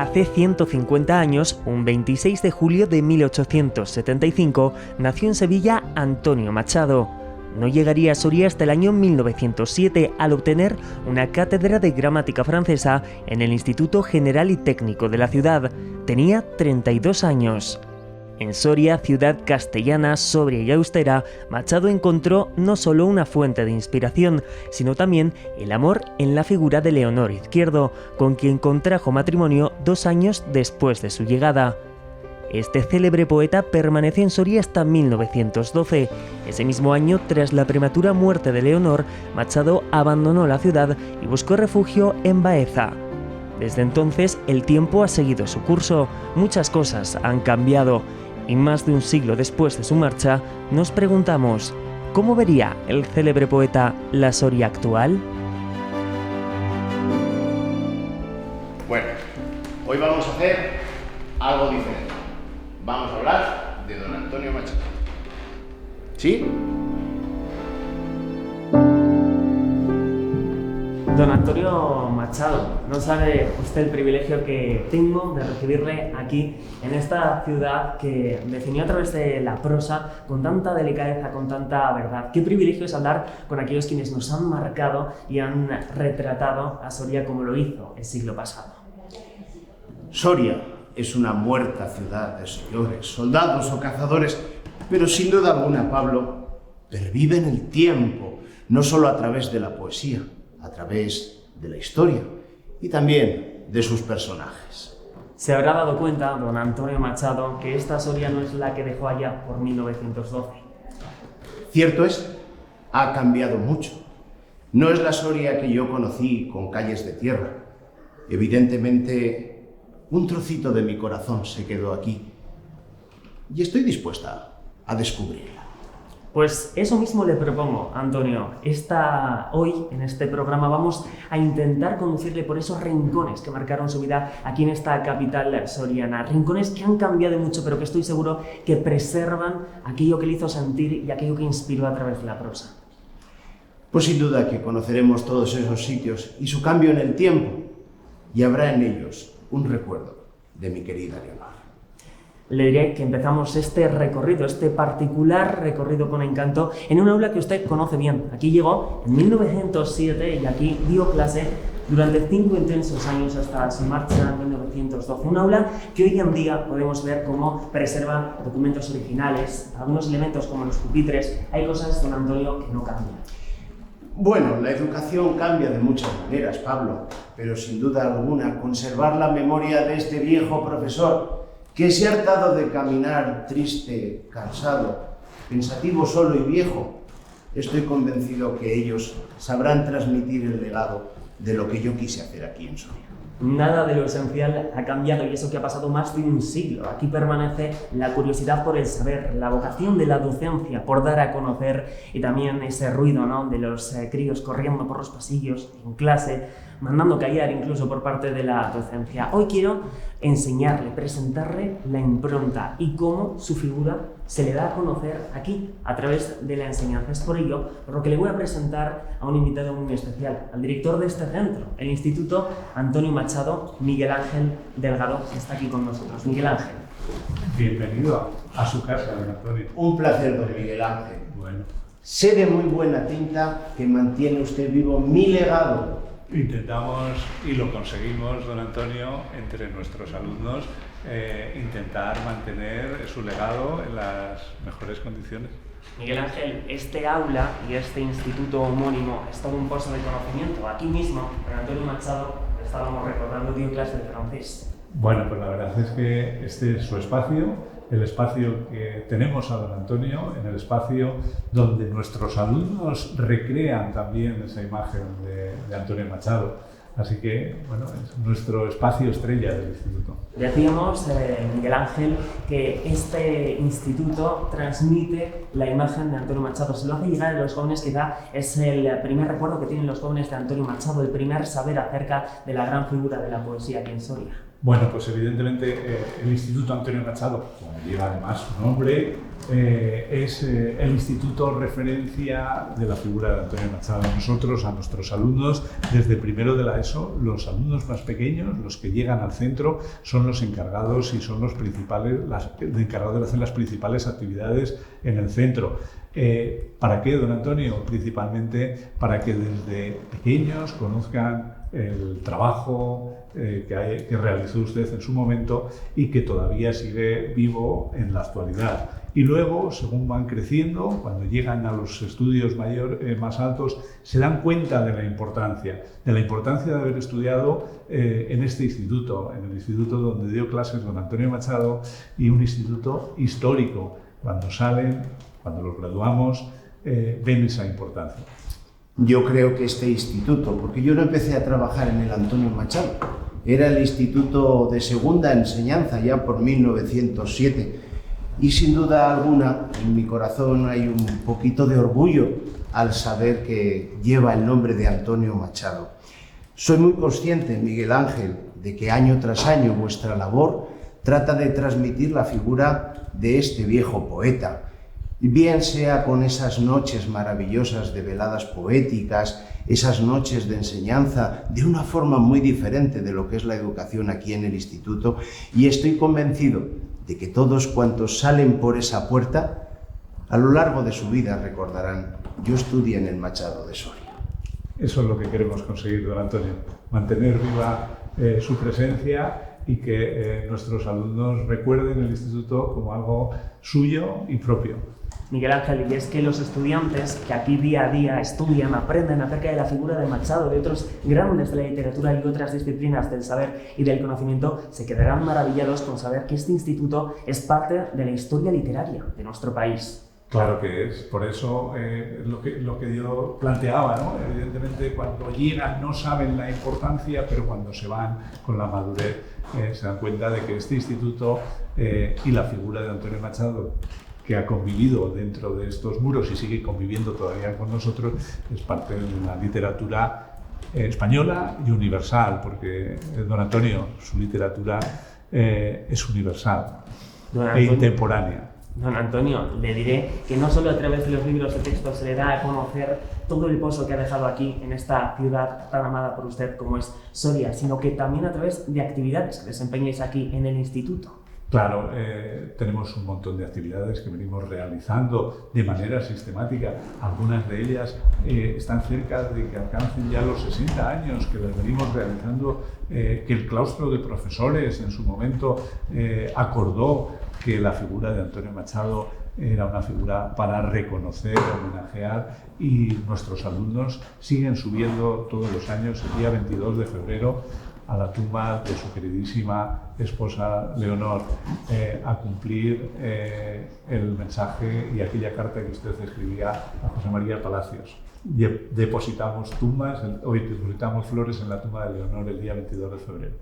Hace 150 años, un 26 de julio de 1875, nació en Sevilla Antonio Machado. No llegaría a Soria hasta el año 1907 al obtener una cátedra de gramática francesa en el Instituto General y Técnico de la ciudad. Tenía 32 años. En Soria, ciudad castellana, sobria y austera, Machado encontró no solo una fuente de inspiración, sino también el amor en la figura de Leonor Izquierdo, con quien contrajo matrimonio 2 años después de su llegada. Este célebre poeta permaneció en Soria hasta 1912. Ese mismo año, tras la prematura muerte de Leonor, Machado abandonó la ciudad y buscó refugio en Baeza. Desde entonces, el tiempo ha seguido su curso, muchas cosas han cambiado, y más de un siglo después de su marcha, nos preguntamos, ¿cómo vería el célebre poeta la Soria actual? Bueno, hoy vamos a hacer algo diferente. Vamos a hablar de don Antonio Machado. ¿Sí? Don Antonio Machado, no sabe usted el privilegio que tengo de recibirle aquí en esta ciudad que definió a través de la prosa con tanta delicadeza, con tanta verdad. Qué privilegio es hablar con aquellos quienes nos han marcado y han retratado a Soria como lo hizo el siglo pasado. Soria es una muerta ciudad de señores, soldados o cazadores, pero sin duda alguna, Pablo, pervive en el tiempo, no solo a través de la poesía, a través de la historia y también de sus personajes. Se habrá dado cuenta, don Antonio Machado, que esta Soria no es la que dejó allá por 1912. Cierto es, ha cambiado mucho. No es la Soria que yo conocí con calles de tierra. Evidentemente, un trocito de mi corazón se quedó aquí y estoy dispuesta a descubrirla. Pues eso mismo le propongo, Antonio. Hoy, en este programa, vamos a intentar conducirle por esos rincones que marcaron su vida aquí en esta capital soriana. Rincones que han cambiado mucho, pero que estoy seguro que preservan aquello que le hizo sentir y aquello que inspiró a través de la prosa. Pues sin duda que conoceremos todos esos sitios y su cambio en el tiempo, y habrá en ellos un recuerdo de mi querida Leonor. Le diré que empezamos este recorrido, este particular recorrido con encanto, en un aula que usted conoce bien. Aquí llegó en 1907 y aquí dio clase durante 5 intensos años hasta su marcha en 1912. Un aula que hoy en día podemos ver cómo preserva documentos originales, algunos elementos como los pupitres. Hay cosas, don Antonio, que no cambian. Bueno, la educación cambia de muchas maneras, Pablo, pero sin duda alguna conservar la memoria de este viejo profesor que se ha hartado de caminar triste, cansado, pensativo, solo y viejo. Estoy convencido que ellos sabrán transmitir el legado de lo que yo quise hacer aquí en Soria. Nada de lo esencial ha cambiado y eso que ha pasado más de un siglo. Aquí permanece la curiosidad por el saber, la vocación de la docencia por dar a conocer y también ese ruido, ¿no?, de los críos corriendo por los pasillos, en clase, mandando callar incluso por parte de la docencia. Hoy quiero enseñarle, presentarle la impronta y cómo su figura se le da a conocer aquí, a través de la enseñanza. Es por ello por lo que le voy a presentar a un invitado muy especial, al director de este centro, el Instituto Antonio Machado, Miguel Ángel Delgado, que está aquí con nosotros. Miguel Ángel. Bienvenido a su casa, don Antonio. Un placer, don Miguel Ángel. Bueno. Sé de muy buena tinta que mantiene usted vivo mi legado. Intentamos, y lo conseguimos, don Antonio, entre nuestros alumnos, intentar mantener su legado en las mejores condiciones. Miguel Ángel, este aula y este instituto homónimo es todo un pozo de conocimiento. Aquí mismo, con Antonio Machado, estábamos recordando, dio clase de francés. Bueno, pues la verdad es que este es su espacio, el espacio que tenemos a don Antonio, en el espacio donde nuestros alumnos recrean también esa imagen de Antonio Machado. Así que, bueno, es nuestro espacio estrella del instituto. Decíamos, Miguel Ángel, que este instituto transmite la imagen de Antonio Machado. Se lo hace llegar a los jóvenes, quizá es el primer recuerdo que tienen los jóvenes de Antonio Machado, el primer saber acerca de la gran figura de la poesía aquí en Soria. Bueno, pues evidentemente el Instituto Antonio Machado, como lleva además su nombre, es el instituto referencia de la figura de Antonio Machado. Nosotros, a nuestros alumnos, desde primero de la ESO, los alumnos más pequeños, los que llegan al centro, son los encargados y son los principales, encargados de hacer las principales actividades en el centro. ¿Para qué, don Antonio? Principalmente para que desde pequeños conozcan el trabajo que realizó usted en su momento y que todavía sigue vivo en la actualidad. Y luego, según van creciendo, cuando llegan a los estudios más altos, se dan cuenta de la importancia de haber estudiado en este instituto, en el instituto donde dio clases don Antonio Machado, y un instituto histórico. Cuando los graduamos, ven esa importancia. Yo creo que este instituto, porque yo no empecé a trabajar en el Antonio Machado, era el instituto de segunda enseñanza ya por 1907, y sin duda alguna en mi corazón hay un poquito de orgullo al saber que lleva el nombre de Antonio Machado. Soy muy consciente, Miguel Ángel, de que año tras año vuestra labor trata de transmitir la figura de este viejo poeta, bien sea con esas noches maravillosas de veladas poéticas, esas noches de enseñanza, de una forma muy diferente de lo que es la educación aquí en el instituto, y estoy convencido de que todos cuantos salen por esa puerta, a lo largo de su vida recordarán: yo estudié en el Machado de Soria. Eso es lo que queremos conseguir, don Antonio, mantener viva su presencia y que nuestros alumnos recuerden el instituto como algo suyo y propio. Miguel Ángel, y es que los estudiantes que aquí día a día estudian, aprenden acerca de la figura de Machado, de otros grandes de la literatura y otras disciplinas del saber y del conocimiento, se quedarán maravillados con saber que este instituto es parte de la historia literaria de nuestro país. Claro que es, por eso lo que yo planteaba, ¿no? Evidentemente cuando llegan no saben la importancia, pero cuando se van con la madurez se dan cuenta de que este instituto y la figura de Antonio Machado, que ha convivido dentro de estos muros y sigue conviviendo todavía con nosotros, es parte de una literatura española y universal, porque don Antonio, su literatura es universal e intemporánea. Don Antonio, le diré que no solo a través de los libros de texto se le da a conocer todo el pozo que ha dejado aquí en esta ciudad tan amada por usted como es Soria, sino que también a través de actividades que desempeñáis aquí en el instituto. Claro, tenemos un montón de actividades que venimos realizando de manera sistemática. Algunas de ellas están cerca de que alcancen ya los 60 años que las venimos realizando, que el claustro de profesores en su momento acordó que la figura de Antonio Machado era una figura para reconocer, homenajear, y nuestros alumnos siguen subiendo todos los años, el día 22 de febrero, a la tumba de su queridísima esposa Leonor, a cumplir el mensaje y aquella carta que usted escribía a José María Palacios. Depositamos flores en la tumba de Leonor el día 22 de febrero.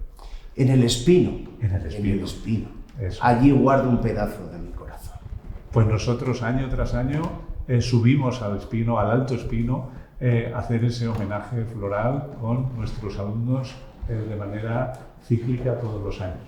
En el Espino. En el Espino. Eso. Allí guardo un pedazo de mi corazón. Pues nosotros año tras año subimos al Espino, al Alto Espino, a hacer ese homenaje floral con nuestros alumnos de manera cíclica todos los años.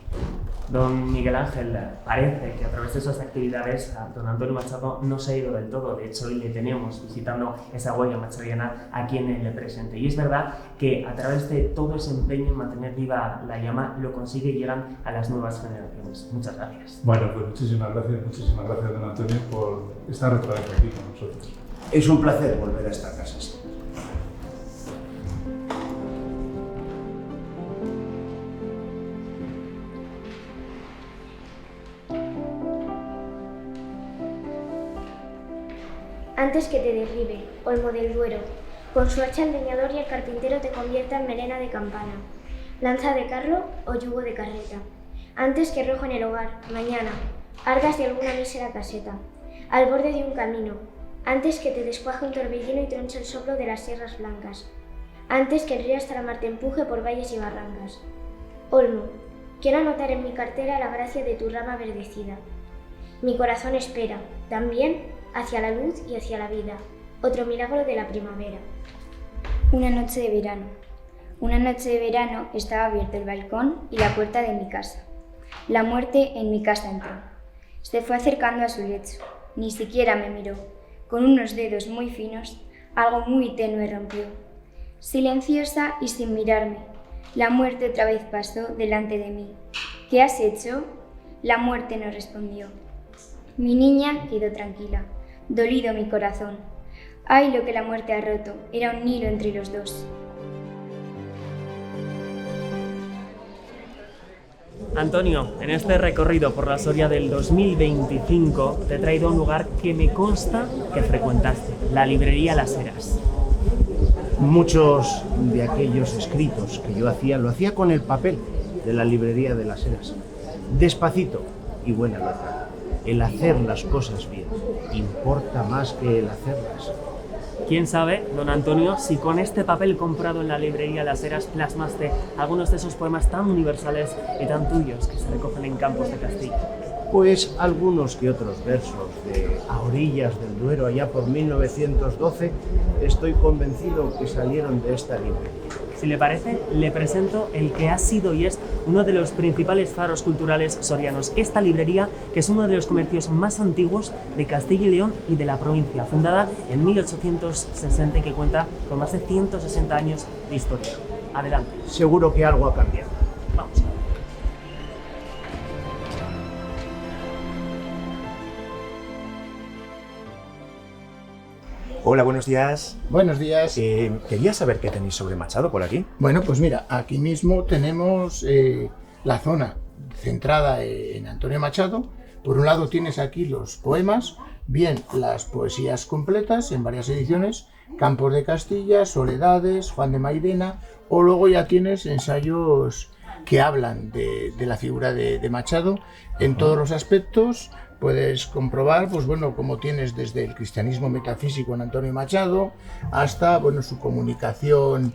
Don Miguel Ángel, parece que a través de esas actividades don Antonio Machado no se ha ido del todo. De hecho, hoy le tenemos visitando esa huella machadiana aquí en el presente. Y es verdad que a través de todo ese empeño en mantener viva la llama lo consigue y llegan a las nuevas generaciones. Muchas gracias. Bueno, pues muchísimas gracias don Antonio por estar otra vez aquí con nosotros. Es un placer volver a esta casa. Antes que te derribe, Olmo del Duero, con su hacha el leñador y el carpintero te convierta en melena de campana, lanza de carro o yugo de carreta. Antes que rojo en el hogar, mañana, argas de alguna mísera caseta, al borde de un camino, antes que te descuaje un torbellino y tronche el soplo de las sierras blancas, antes que el río hasta la mar te empuje por valles y barrancas. Olmo, quiero anotar en mi cartera la gracia de tu rama verdecida. Mi corazón espera, también, hacia la luz y hacia la vida, otro milagro de la primavera. Una noche de verano. Una noche de verano estaba abierto el balcón y la puerta de mi casa. La muerte en mi casa entró. Se fue acercando a su lecho. Ni siquiera me miró. Con unos dedos muy finos, algo muy tenue rompió. Silenciosa y sin mirarme, la muerte otra vez pasó delante de mí. ¿Qué has hecho? La muerte no respondió. Mi niña quedó tranquila, dolido mi corazón. Ay, lo que la muerte ha roto, era un hilo entre los dos. Antonio, en este recorrido por la Soria del 2025 te he traído a un lugar que me consta que frecuentaste, la librería Las Heras. Muchos de aquellos escritos que yo hacía, lo hacía con el papel de la librería de Las Heras. Despacito y buena letra. El hacer las cosas bien importa más que el hacerlas. ¿Quién sabe, don Antonio, si con este papel comprado en la librería Las Heras plasmaste algunos de esos poemas tan universales y tan tuyos que se recogen en campos de Castilla? Pues algunos que otros versos de A orillas del Duero allá por 1912 estoy convencido que salieron de esta librería. Si le parece, le presento el que ha sido y es uno de los principales faros culturales sorianos. Esta librería, que es uno de los comercios más antiguos de Castilla y León y de la provincia, fundada en 1860 y que cuenta con más de 160 años de historia. Adelante. Seguro que algo ha cambiado. Vamos a ver. Hola, buenos días. Buenos días. Quería saber qué tenéis sobre Machado por aquí. Bueno, pues mira, aquí mismo tenemos la zona centrada en Antonio Machado. Por un lado tienes aquí los poemas, bien las poesías completas en varias ediciones, Campos de Castilla, Soledades, Juan de Mairena, o luego ya tienes ensayos que hablan de la figura de Machado en todos los aspectos. Puedes comprobar, pues bueno, cómo tienes desde el cristianismo metafísico en Antonio Machado hasta, bueno, su comunicación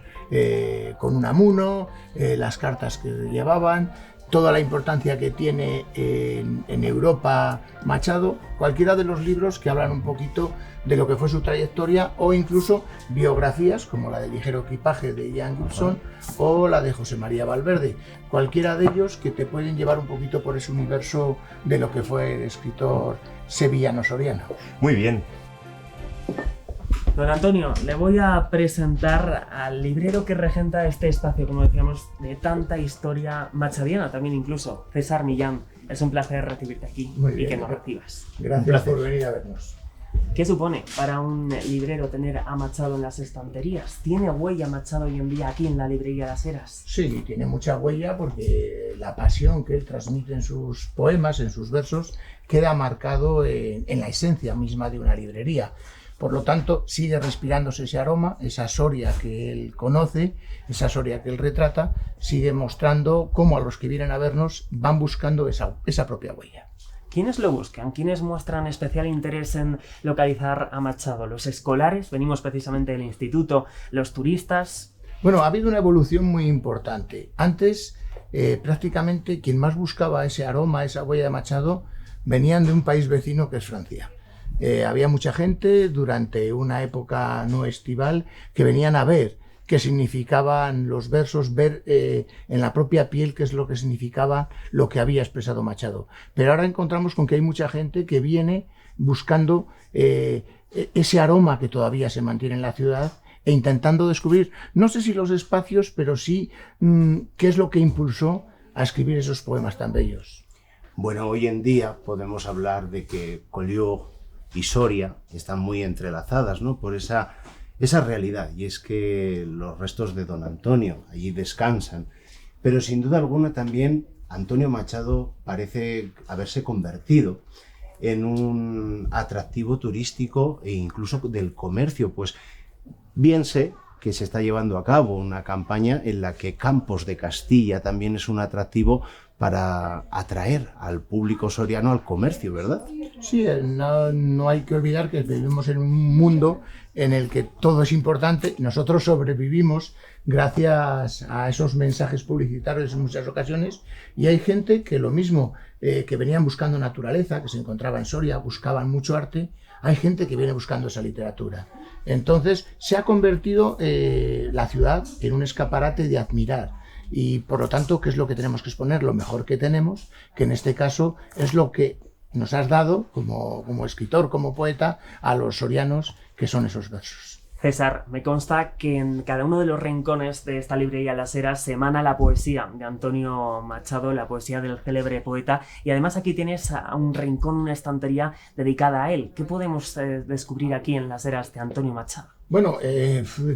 con Unamuno, las cartas que llevaban, toda la importancia que tiene en Europa Machado, cualquiera de los libros que hablan un poquito de lo que fue su trayectoria o incluso biografías como la de Ligero Equipaje de Ian Gibson o la de José María Valverde, cualquiera de ellos que te pueden llevar un poquito por ese universo de lo que fue el escritor sevillano-soriano. Muy bien. Don Antonio, le voy a presentar al librero que regenta este espacio, como decíamos, de tanta historia machadiana también incluso, César Millán. Es un placer recibirte aquí y que nos recibas. Gracias por venir a vernos. ¿Qué supone para un librero tener a Machado en las estanterías? ¿Tiene huella Machado hoy en día aquí en la librería Las Heras? Sí, tiene mucha huella porque la pasión que él transmite en sus poemas, en sus versos, queda marcado en la esencia misma de una librería. Por lo tanto, sigue respirándose ese aroma, esa Soria que él conoce, esa Soria que él retrata, sigue mostrando cómo a los que vienen a vernos van buscando esa propia huella. ¿Quiénes lo buscan? ¿Quiénes muestran especial interés en localizar a Machado? ¿Los escolares? Venimos precisamente del instituto. ¿Los turistas? Bueno, ha habido una evolución muy importante. Antes, prácticamente, quien más buscaba ese aroma, esa huella de Machado, venían de un país vecino que es Francia. Había mucha gente durante una época no estival que venían a ver qué significaban los versos, ver en la propia piel qué es lo que significaba lo que había expresado Machado. Pero ahora encontramos con que hay mucha gente que viene buscando ese aroma que todavía se mantiene en la ciudad e intentando descubrir, no sé si los espacios, pero sí qué es lo que impulsó a escribir esos poemas tan bellos. Bueno, hoy en día podemos hablar de que Collioure y Soria están muy entrelazadas, ¿no? Por esa realidad, y es que los restos de don Antonio allí descansan, pero sin duda alguna también Antonio Machado parece haberse convertido en un atractivo turístico e incluso del comercio, pues bien sé que se está llevando a cabo una campaña en la que Campos de Castilla también es un atractivo para atraer al público soriano al comercio, ¿verdad? Sí, no hay que olvidar que vivimos en un mundo en el que todo es importante y nosotros sobrevivimos gracias a esos mensajes publicitarios en muchas ocasiones, y hay gente que lo mismo, que venían buscando naturaleza, que se encontraba en Soria, buscaban mucho arte, hay gente que viene buscando esa literatura. Entonces se ha convertido la ciudad en un escaparate de admirar, y por lo tanto, ¿qué es lo que tenemos que exponer? Lo mejor que tenemos, que en este caso es lo que nos has dado como escritor, como poeta, a los sorianos, que son esos versos. César, me consta que en cada uno de los rincones de esta librería Las Heras se emana la poesía de Antonio Machado, la poesía del célebre poeta, y además aquí tienes un rincón, una estantería dedicada a él. ¿Qué podemos descubrir aquí en Las Heras de Antonio Machado? Bueno,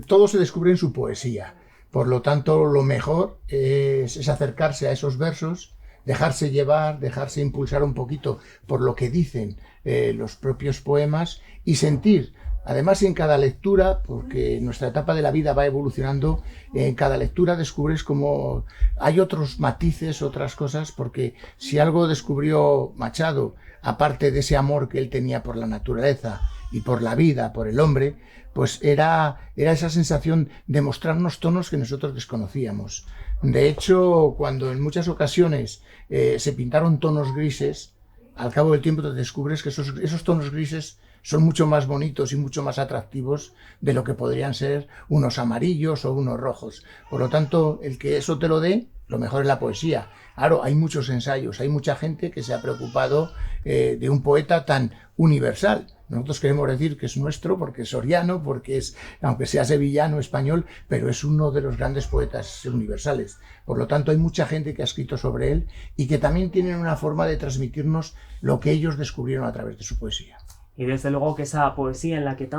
todo se descubre en su poesía. Por lo tanto, lo mejor es acercarse a esos versos, dejarse llevar, dejarse impulsar un poquito por lo que dicen los propios poemas y sentir. Además, en cada lectura, porque nuestra etapa de la vida va evolucionando, en cada lectura descubres como hay otros matices, otras cosas, porque si algo descubrió Machado, aparte de ese amor que él tenía por la naturaleza y por la vida, por el hombre, pues era esa sensación de mostrarnos tonos que nosotros desconocíamos. De hecho, cuando en muchas ocasiones se pintaron tonos grises, al cabo del tiempo te descubres que esos tonos grises son mucho más bonitos y mucho más atractivos de lo que podrían ser unos amarillos o unos rojos. Por lo tanto, el que eso te lo dé, lo mejor es la poesía. Claro, hay muchos ensayos, hay mucha gente que se ha preocupado de un poeta tan universal. Nosotros queremos decir que es nuestro porque es soriano, porque es, aunque sea sevillano, español, pero es uno de los grandes poetas universales. Por lo tanto, hay mucha gente que ha escrito sobre él y que también tienen una forma de transmitirnos lo que ellos descubrieron a través de su poesía. Y desde luego que esa poesía en la que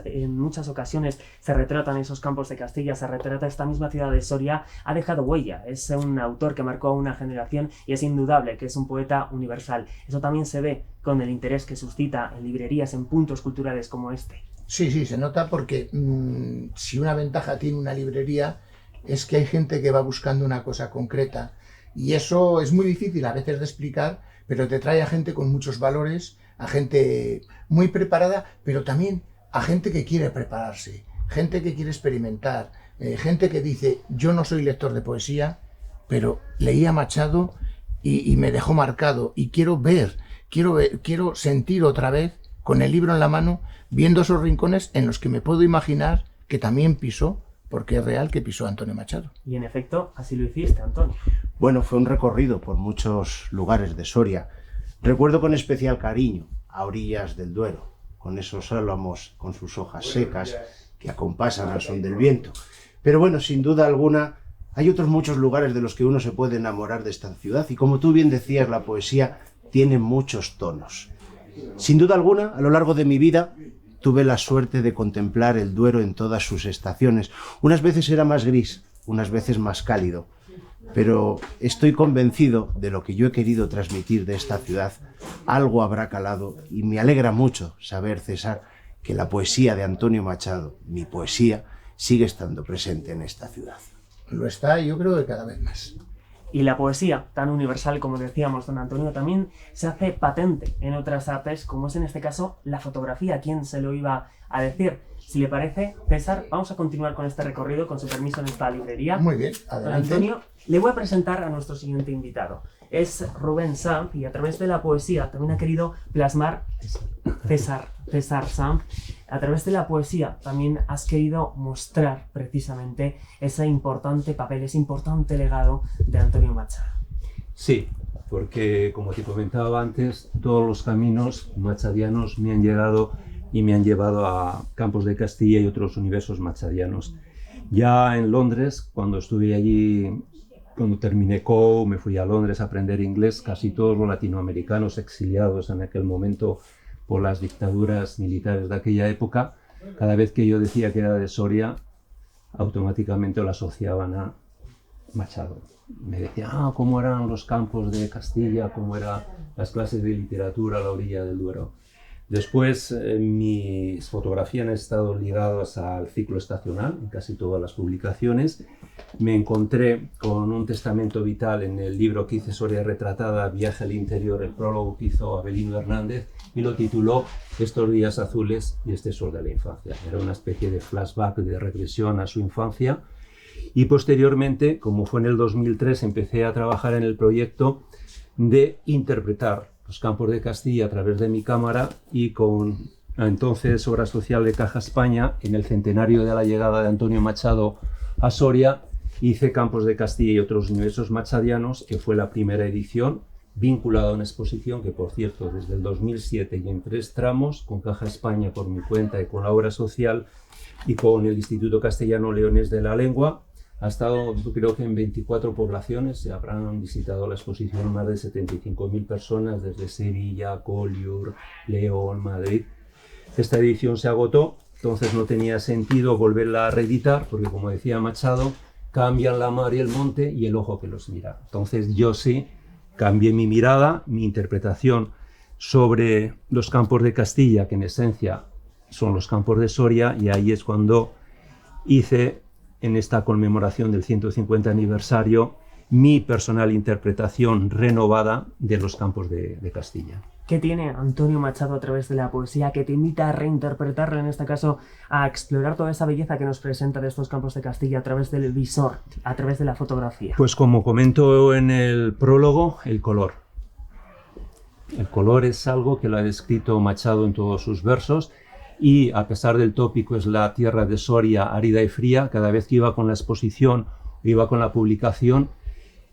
en muchas ocasiones se retratan esos campos de Castilla, se retrata esta misma ciudad de Soria, ha dejado huella. Es un autor que marcó a una generación y es indudable que es un poeta universal. Eso también se ve con el interés que suscita en librerías, en puntos culturales como este. Sí, se nota porque si una ventaja tiene una librería es que hay gente que va buscando una cosa concreta, y eso es muy difícil a veces de explicar, pero te trae a gente con muchos valores, a gente muy preparada, pero también a gente que quiere prepararse, gente que quiere experimentar, gente que dice, yo no soy lector de poesía, pero leí a Machado y me dejó marcado, y quiero sentir otra vez, con el libro en la mano, viendo esos rincones en los que me puedo imaginar que también pisó, porque es real que pisó Antonio Machado. Y en efecto, así lo hiciste, Antonio. Bueno, fue un recorrido por muchos lugares de Soria. Recuerdo con especial cariño a orillas del Duero, con esos álamos con sus hojas secas que acompasan al son del viento. Pero bueno, sin duda alguna, hay otros muchos lugares de los que uno se puede enamorar de esta ciudad, y como tú bien decías, la poesía tiene muchos tonos. Sin duda alguna, a lo largo de mi vida, tuve la suerte de contemplar el Duero en todas sus estaciones. Unas veces era más gris, unas veces más cálido, pero estoy convencido de lo que yo he querido transmitir de esta ciudad. Algo habrá calado, y me alegra mucho saber, César, que la poesía de Antonio Machado, mi poesía, sigue estando presente en esta ciudad. Lo está, y yo creo que cada vez más. Y la poesía, tan universal como decíamos, don Antonio, también se hace patente en otras artes, como es en este caso la fotografía. ¿Quién se lo iba a decir? Si le parece, César, vamos a continuar con este recorrido, con su permiso, en esta librería. Muy bien, adelante. Don Antonio, le voy a presentar a nuestro siguiente invitado. Es Rubén Sanz, y a través de la poesía también ha querido plasmar César Sanz. A través de la poesía también has querido mostrar precisamente ese importante papel, ese importante legado de Antonio Machado. Sí, porque como te comentaba antes, todos los caminos machadianos me han llegado y me han llevado a Campos de Castilla y otros universos machadianos. Ya en Londres, cuando estuve allí, cuando terminé COU, me fui a Londres a aprender inglés. Casi todos los latinoamericanos exiliados en aquel momento por las dictaduras militares de aquella época, cada vez que yo decía que era de Soria, automáticamente lo asociaban a Machado. Me decían, cómo eran los campos de Castilla, cómo eran las clases de literatura a la orilla del Duero. Después, mis fotografías han estado ligadas al ciclo estacional, en casi todas las publicaciones. Me encontré con un testamento vital en el libro que hice Soria retratada, Viaje al interior, el prólogo que hizo Avelino Hernández, y lo tituló Estos días azules y este sol de la infancia. Era una especie de flashback, de regresión a su infancia. Y posteriormente, como fue en el 2003, empecé a trabajar en el proyecto de interpretar los campos de Castilla a través de mi cámara, y con entonces Obra Social de Caja España, en el centenario de la llegada de Antonio Machado a Soria, hice Campos de Castilla y otros universos machadianos, que fue la primera edición, vinculada a una exposición que, por cierto, desde el 2007 y en 3 tramos, con Caja España por mi cuenta y con la Obra Social y con el Instituto Castellano Leones de la Lengua, ha estado, creo que en 24 poblaciones. Se habrán visitado la exposición más de 75.000 personas desde Sevilla, Collioure, León, Madrid. Esta edición se agotó, entonces no tenía sentido volverla a reeditar, porque, como decía Machado, cambian la mar y el monte y el ojo que los mira. Entonces yo sí cambié mi mirada, mi interpretación sobre los campos de Castilla, que en esencia son los campos de Soria, y ahí es cuando hice, en esta conmemoración del 150 aniversario, mi personal interpretación renovada de los campos de Castilla. ¿Qué tiene Antonio Machado a través de la poesía que te invita a reinterpretarlo, en este caso a explorar toda esa belleza que nos presenta de estos campos de Castilla a través del visor, a través de la fotografía? Pues como comento en el prólogo, el color. El color es algo que lo ha descrito Machado en todos sus versos, y a pesar del tópico es la tierra de Soria árida y fría. Cada vez que iba con la exposición, iba con la publicación,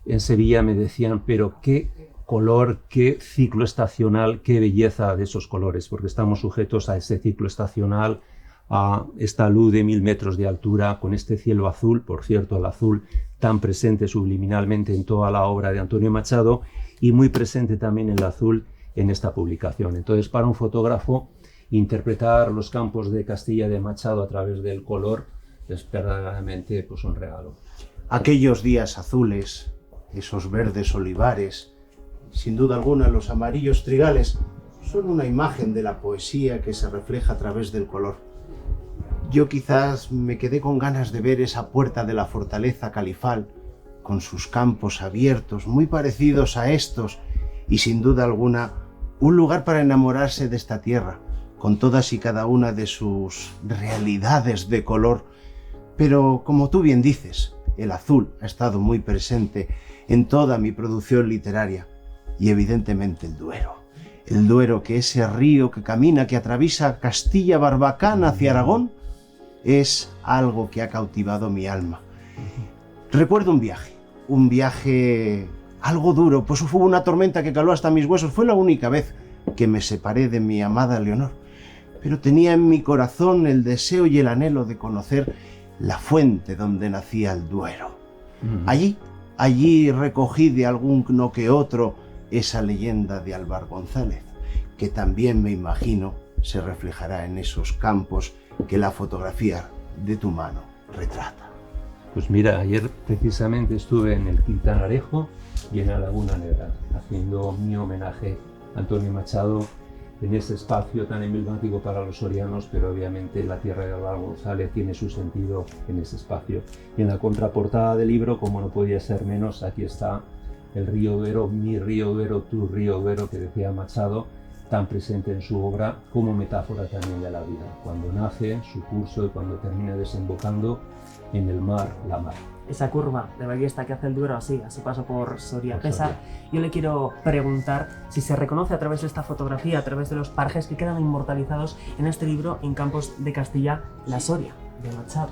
en Sevilla me decían, pero qué color, qué ciclo estacional, qué belleza de esos colores, porque estamos sujetos a ese ciclo estacional, a esta luz de 1000 metros de altura, con este cielo azul, por cierto, el azul tan presente subliminalmente en toda la obra de Antonio Machado, y muy presente también el azul en esta publicación. Entonces, para un fotógrafo, interpretar los campos de Castilla de Machado a través del color es verdaderamente, pues, un regalo. Aquellos días azules, esos verdes olivares, sin duda alguna los amarillos trigales, son una imagen de la poesía que se refleja a través del color. Yo quizás me quedé con ganas de ver esa puerta de la fortaleza califal, con sus campos abiertos, muy parecidos a estos, y sin duda alguna un lugar para enamorarse de esta tierra, con todas y cada una de sus realidades de color. Pero, como tú bien dices, el azul ha estado muy presente en toda mi producción literaria, y evidentemente el Duero. El Duero, que ese río que camina, que atraviesa Castilla, Barbacana hacia Aragón, es algo que ha cautivado mi alma. Recuerdo un viaje algo duro, pues hubo una tormenta que caló hasta mis huesos. Fue la única vez que me separé de mi amada Leonor, pero tenía en mi corazón el deseo y el anhelo de conocer la fuente donde nacía el Duero. Allí recogí de alguno que otro esa leyenda de Álvar González, que también me imagino se reflejará en esos campos que la fotografía de tu mano retrata. Pues mira, ayer precisamente estuve en el Quintanarejo y en la Laguna Negra, haciendo mi homenaje a Antonio Machado en ese espacio tan emblemático para los sorianos, pero obviamente la tierra de Álvar González tiene su sentido en ese espacio. Y en la contraportada del libro, como no podía ser menos, aquí está el río Duero, mi río Duero, tu río Duero, que decía Machado, tan presente en su obra como metáfora también de la vida, cuando nace, su curso, y cuando termina desembocando en el mar, la mar. Esa curva de ballesta que hace el Duero así, a su paso por Soria. César, yo le quiero preguntar si se reconoce a través de esta fotografía, a través de los parajes que quedan inmortalizados en este libro, En Campos de Castilla, la Soria, de Machado.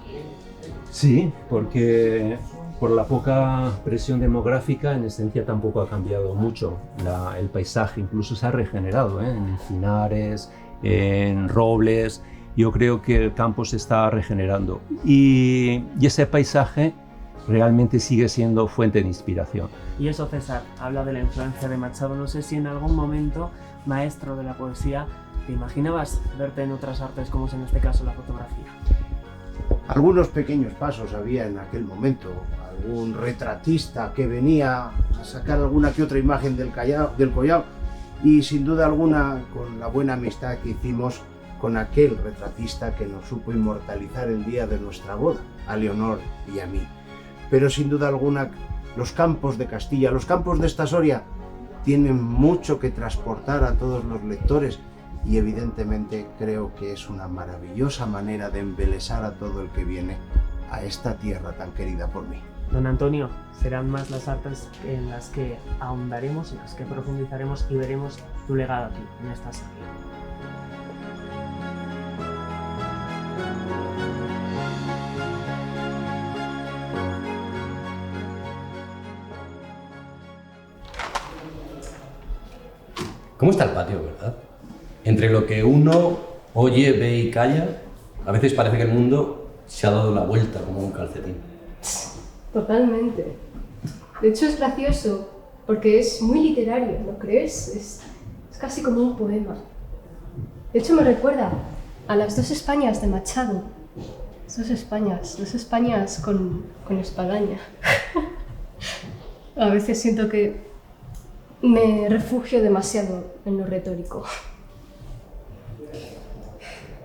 Sí, porque por la poca presión demográfica, en esencia tampoco ha cambiado mucho. El paisaje incluso se ha regenerado, en encinares, en robles. Yo creo que el campo se está regenerando y ese paisaje realmente sigue siendo fuente de inspiración. Y eso, César, habla de la influencia de Machado. No sé si en algún momento, maestro de la poesía, te imaginabas verte en otras artes, como es en este caso la fotografía. Algunos pequeños pasos había en aquel momento, algún retratista que venía a sacar alguna que otra imagen del Collao, y sin duda alguna con la buena amistad que hicimos con aquel retratista que nos supo inmortalizar el día de nuestra boda, a Leonor y a mí. Pero sin duda alguna los campos de Castilla, los campos de esta Soria, tienen mucho que transportar a todos los lectores y evidentemente creo que es una maravillosa manera de embelesar a todo el que viene a esta tierra tan querida por mí. Don Antonio, serán más las artes en las que ahondaremos, en las que profundizaremos y veremos tu legado aquí, en esta serie. ¿Cómo está el patio, verdad? Entre lo que uno oye, ve y calla, a veces parece que el mundo se ha dado la vuelta como un calcetín. Totalmente. De hecho es gracioso, porque es muy literario, ¿no crees? Es casi como un poema. De hecho me recuerda a las dos Españas de Machado. Dos Españas con espadaña. A veces siento que me refugio demasiado en lo retórico.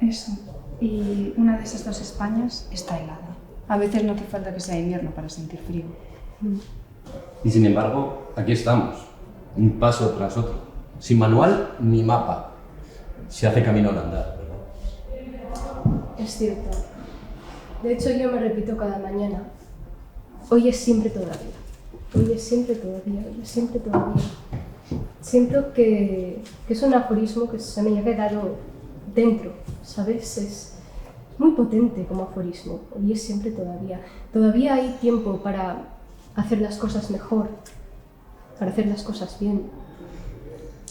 Eso. Y una de esas dos Españas está helada. A veces no hace falta que sea invierno para sentir frío. Y sin embargo, aquí estamos, un paso tras otro, sin manual ni mapa. Se hace camino al andar, ¿verdad? Es cierto. De hecho, yo me repito cada mañana. Hoy es siempre todavía. Hoy es siempre todavía. Hoy es siempre todavía. Siento que es un aforismo que se me ha quedado dentro, ¿sabes? Es muy potente como aforismo. Hoy es siempre todavía. Todavía hay tiempo para hacer las cosas mejor, para hacer las cosas bien.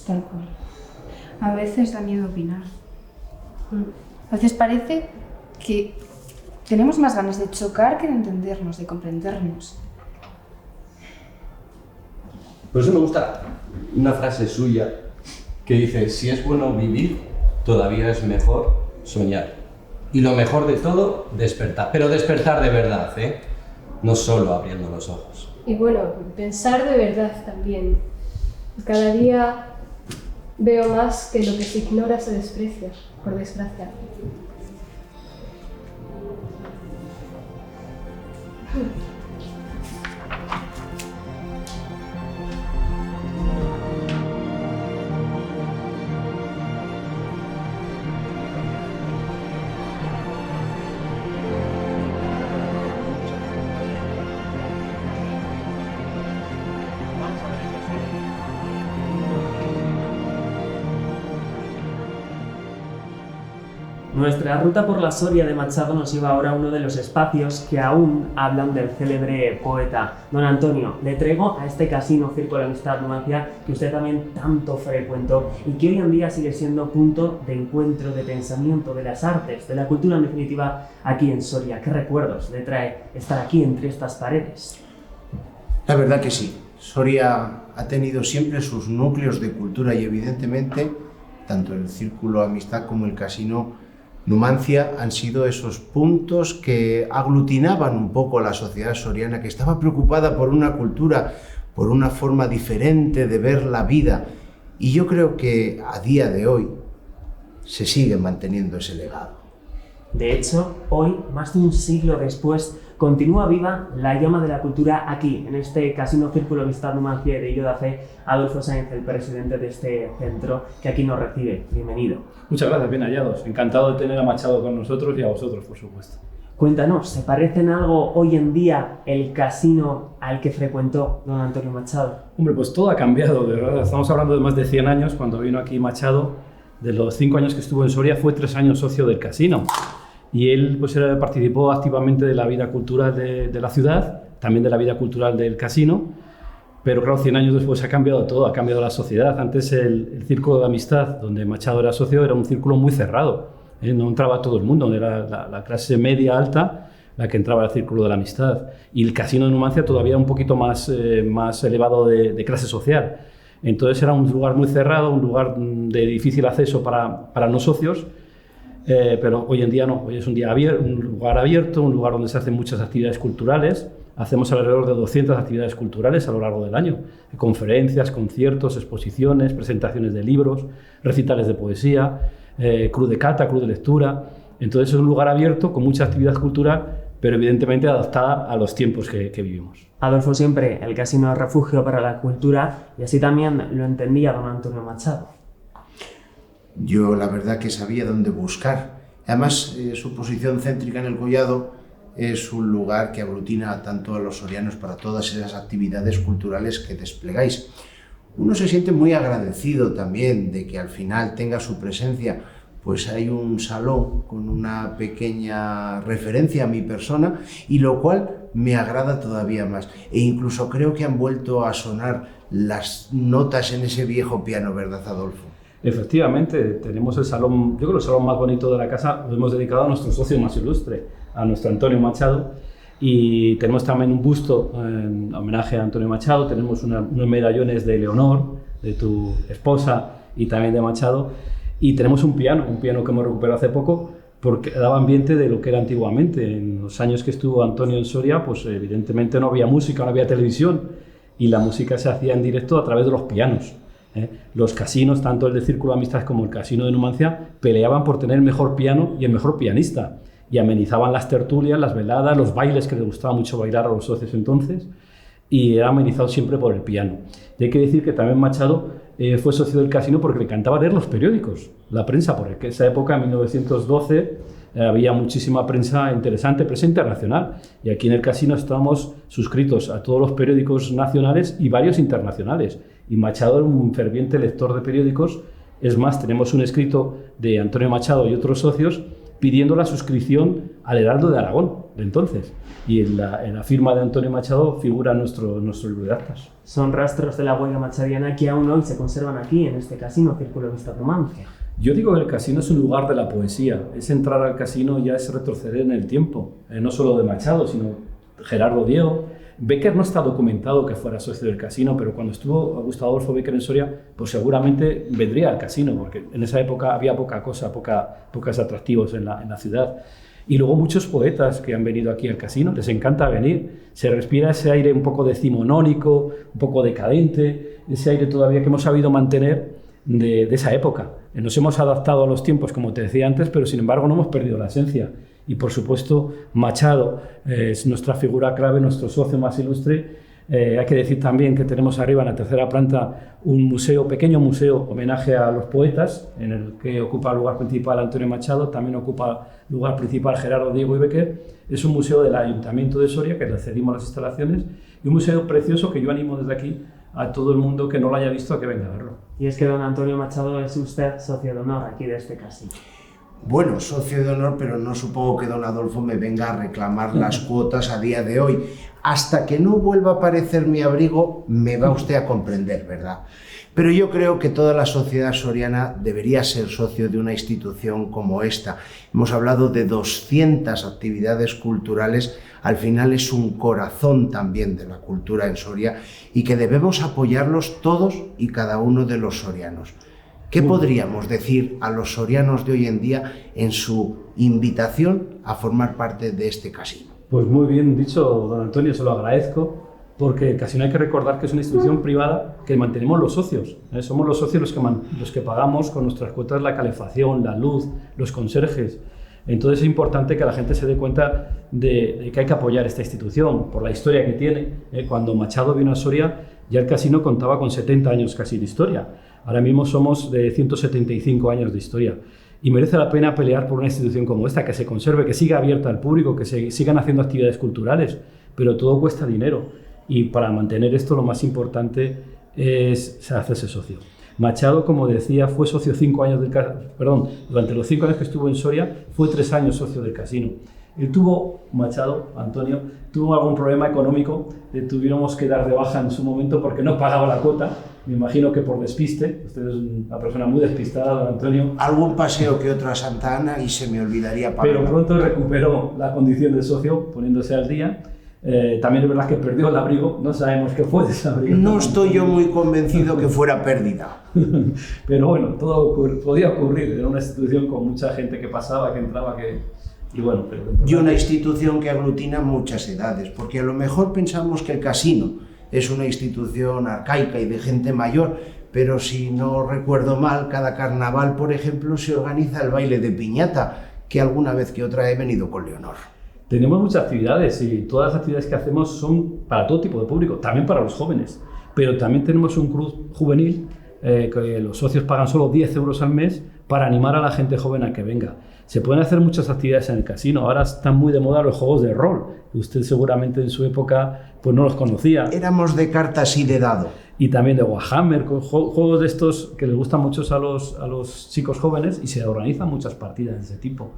Tal cual. A veces da miedo opinar. A veces parece que tenemos más ganas de chocar que de entendernos, de comprendernos. Por eso me gusta una frase suya que dice: si es bueno vivir, todavía es mejor soñar. Y lo mejor de todo, despertar. Pero despertar de verdad, ¿eh? No solo abriendo los ojos. Y bueno, pensar de verdad también. Cada día veo más que lo que se ignora se desprecia, por desgracia. Nuestra ruta por la Soria de Machado nos lleva ahora a uno de los espacios que aún hablan del célebre poeta. Don Antonio, le traigo a este casino Círculo de Amistad Numancia que usted también tanto frecuentó y que hoy en día sigue siendo punto de encuentro, de pensamiento, de las artes, de la cultura en definitiva aquí en Soria. ¿Qué recuerdos le trae estar aquí entre estas paredes? La verdad que sí. Soria ha tenido siempre sus núcleos de cultura y evidentemente tanto el Círculo Amistad como el Casino Numancia han sido esos puntos que aglutinaban un poco a la sociedad soriana, que estaba preocupada por una cultura, por una forma diferente de ver la vida. Y yo creo que a día de hoy se sigue manteniendo ese legado. De hecho, hoy, más de un siglo después, continúa viva la llama de la cultura aquí, en este Casino Círculo Amistad Numancia, y de ello da fe Adolfo Sáenz, el presidente de este centro, que aquí nos recibe. Bienvenido. Muchas gracias, bien hallados. Encantado de tener a Machado con nosotros y a vosotros, por supuesto. Cuéntanos, ¿se parece en algo hoy en día el casino al que frecuentó don Antonio Machado? Hombre, pues todo ha cambiado, de verdad. Estamos hablando de más de 100 años, cuando vino aquí Machado. De los 5 años que estuvo en Soria, fue 3 años socio del casino. Y él pues, participó activamente de la vida cultural de la ciudad, también de la vida cultural del casino, pero claro, 100 años después ha cambiado todo, ha cambiado la sociedad. Antes el Círculo de Amistad, donde Machado era socio, era un círculo muy cerrado, no entraba todo el mundo, era la clase media alta la que entraba al Círculo de la Amistad. Y el Casino de Numancia todavía un poquito más elevado de clase social. Entonces era un lugar muy cerrado, un lugar de difícil acceso para no socios. Pero hoy en día no, hoy es un lugar abierto, un lugar donde se hacen muchas actividades culturales. hacemos alrededor de 200 actividades culturales a lo largo del año. Conferencias, conciertos, exposiciones, presentaciones de libros, recitales de poesía, club de cata, club de lectura. Entonces es un lugar abierto con mucha actividad cultural, pero evidentemente adaptada a los tiempos que vivimos. Adolfo, siempre el casino es refugio para la cultura y así también lo entendía don Antonio Machado. Yo la verdad que sabía dónde buscar. Además, su posición céntrica en el Collado es un lugar que aglutina tanto a los sorianos para todas esas actividades culturales que desplegáis. Uno se siente muy agradecido también de que al final tenga su presencia, pues hay un salón con una pequeña referencia a mi persona y lo cual me agrada todavía más. E incluso creo que han vuelto a sonar las notas en ese viejo piano, ¿verdad, Adolfo? Efectivamente, tenemos el salón, yo creo que el salón más bonito de la casa lo hemos dedicado a nuestro socio más ilustre, a nuestro Antonio Machado, y tenemos también un busto en homenaje a Antonio Machado, tenemos unos medallones de Leonor, de tu esposa, y también de Machado, y tenemos un piano que hemos recuperado hace poco, porque daba ambiente de lo que era antiguamente. En los años que estuvo Antonio en Soria, pues evidentemente no había música, no había televisión, y la música se hacía en directo a través de los pianos. Los casinos, tanto el de Círculo de Amistad como el casino de Numancia, peleaban por tener el mejor piano y el mejor pianista, y amenizaban las tertulias, las veladas, los bailes, que les gustaba mucho bailar a los socios entonces, y era amenizado siempre por el piano. Y hay que decir que también Machado fue socio del casino porque le encantaba leer los periódicos, la prensa, porque en esa época, en 1912, había muchísima prensa interesante, prensa internacional, y aquí en el casino estábamos suscritos a todos los periódicos nacionales y varios internacionales, y Machado era un ferviente lector de periódicos. Es más, tenemos un escrito de Antonio Machado y otros socios pidiendo la suscripción al Heraldo de Aragón de entonces, y en la firma de Antonio Machado figura nuestro libro de actas. Son rastros de la huelga machadiana que aún hoy se conservan aquí en este casino, Círculo de Amistad Numancia. Yo digo que el casino es un lugar de la poesía, es entrar al casino ya es retroceder en el tiempo, no solo de Machado, sino Gerardo Diego. Becker no está documentado que fuera socio del casino, pero cuando estuvo Gustavo Adolfo Becker en Soria, pues seguramente vendría al casino, porque en esa época había pocos atractivos en la ciudad. Y luego muchos poetas que han venido aquí al casino, les encanta venir, se respira ese aire un poco decimonónico, un poco decadente, ese aire todavía que hemos sabido mantener de esa época. Nos hemos adaptado a los tiempos, como te decía antes, pero sin embargo no hemos perdido la esencia. Y por supuesto Machado es nuestra figura clave, nuestro socio más ilustre. Hay que decir también que tenemos arriba en la tercera planta un museo, pequeño museo, homenaje a los poetas, en el que ocupa lugar principal Antonio Machado, también ocupa lugar principal Gerardo Diego y Becker. Es un museo del Ayuntamiento de Soria, que le cedimos las instalaciones, y un museo precioso que yo animo desde aquí a todo el mundo que no lo haya visto a que venga a verlo. Y es que don Antonio Machado es usted socio de honor aquí de este casino. Bueno, socio de honor, pero no supongo que don Adolfo me venga a reclamar las cuotas a día de hoy. Hasta que no vuelva a aparecer mi abrigo, me va usted a comprender, ¿verdad? Pero yo creo que toda la sociedad soriana debería ser socio de una institución como esta. Hemos hablado de 200 actividades culturales, al final es un corazón también de la cultura en Soria y que debemos apoyarlos todos y cada uno de los sorianos. ¿Qué podríamos decir a los sorianos de hoy en día en su invitación a formar parte de este casino? Pues muy bien dicho, don Antonio, se lo agradezco, porque el casino hay que recordar que es una institución privada que mantenemos los socios. Somos los socios los que pagamos con nuestras cuotas la calefacción, la luz, los conserjes. Entonces es importante que la gente se dé cuenta de que hay que apoyar esta institución por la historia que tiene. Cuando Machado vino a Soria, ya el casino contaba con 70 años casi de historia. Ahora mismo somos de 175 años de historia. Y merece la pena pelear por una institución como esta, que se conserve, que siga abierta al público, que se sigan haciendo actividades culturales, pero todo cuesta dinero. Y para mantener esto lo más importante es hacerse socio. Machado, como decía, fue socio durante los 5 años que estuvo en Soria, fue 3 años socio del casino. Él Machado, Antonio, tuvo algún problema económico, le tuvimos que dar de baja en su momento porque no pagaba la cuota, me imagino que por despiste. Usted es una persona muy despistada, don Antonio. Algún paseo que otro a Santa Ana y se me olvidaría pagar. Pero pronto recuperó la condición de socio poniéndose al día. También es verdad que perdió el abrigo, no sabemos qué fue de ese abrigo. No estoy yo muy convencido que fuera pérdida. Pero bueno, todo podía ocurrir, era una institución con mucha gente que pasaba, que entraba, que Y, bueno, y una institución que aglutina muchas edades, porque a lo mejor pensamos que el casino es una institución arcaica y de gente mayor, pero si no recuerdo mal, cada carnaval, por ejemplo, se organiza el baile de piñata, que alguna vez que otra he venido con Leonor. Tenemos muchas actividades y todas las actividades que hacemos son para todo tipo de público, también para los jóvenes, pero también tenemos un club juvenil que los socios pagan solo 10 euros al mes para animar a la gente joven a que venga. Se pueden hacer muchas actividades en el casino. Ahora están muy de moda los juegos de rol. Usted seguramente en su época pues no los conocía. Éramos de cartas y de dado. Y también de Warhammer, juegos de estos que les gustan mucho a los chicos jóvenes, y se organizan muchas partidas de ese tipo.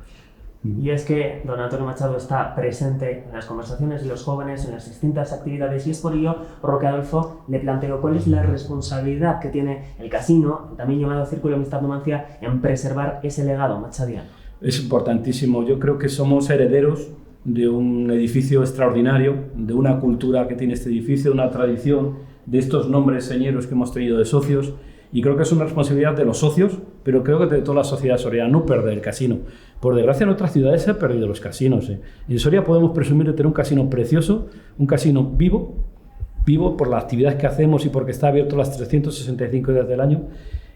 Y es que don Antonio Machado está presente en las conversaciones de los jóvenes, en las distintas actividades, y es por ello por lo que Adolfo le planteo cuál es la responsabilidad que tiene el casino, también llamado Círculo de Amistad Numancia, en preservar ese legado machadiano. Es importantísimo. Yo creo que somos herederos de un edificio extraordinario, de una cultura que tiene este edificio, de una tradición, de estos nombres señeros que hemos tenido de socios, y creo que es una responsabilidad de los socios, pero creo que de toda la sociedad soriana, no perder el casino. Por desgracia, en otras ciudades se han perdido los casinos. En Soria podemos presumir de tener un casino precioso, un casino vivo por las actividades que hacemos y porque está abierto las 365 días del año,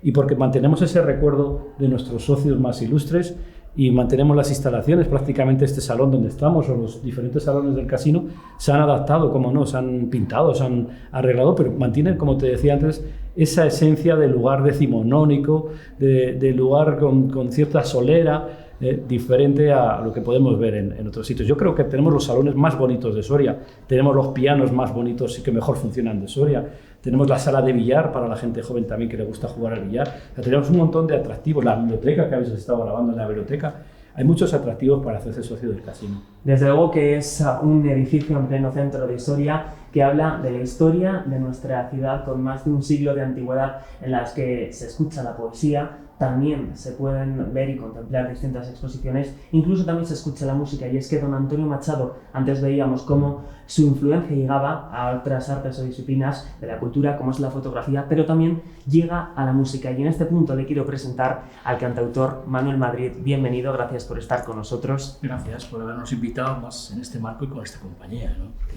y porque mantenemos ese recuerdo de nuestros socios más ilustres y mantenemos las instalaciones. Prácticamente este salón donde estamos o los diferentes salones del casino se han adaptado, como no, se han pintado, se han arreglado, pero mantienen, como te decía antes, esa esencia de lugar decimonónico, de lugar con cierta solera, diferente a lo que podemos ver en otros sitios. Yo creo que tenemos los salones más bonitos de Soria, tenemos los pianos más bonitos y que mejor funcionan de Soria, tenemos la sala de billar para la gente joven también que le gusta jugar al billar. O sea, tenemos un montón de atractivos, la biblioteca que habéis estado grabando en la biblioteca. Hay muchos atractivos para hacerse socio del casino. Desde luego que es un edificio en pleno centro de Soria que habla de la historia de nuestra ciudad con más de un siglo de antigüedad, en las que se escucha la poesía, también se pueden ver y contemplar distintas exposiciones, incluso también se escucha la música, y es que don Antonio Machado, antes veíamos cómo su influencia llegaba a otras artes o disciplinas de la cultura, como es la fotografía, pero también llega a la música, y en este punto le quiero presentar al cantautor Manuel Madrid. Bienvenido, gracias por estar con nosotros. Gracias por habernos invitado más en este marco y con esta compañía, ¿no? Porque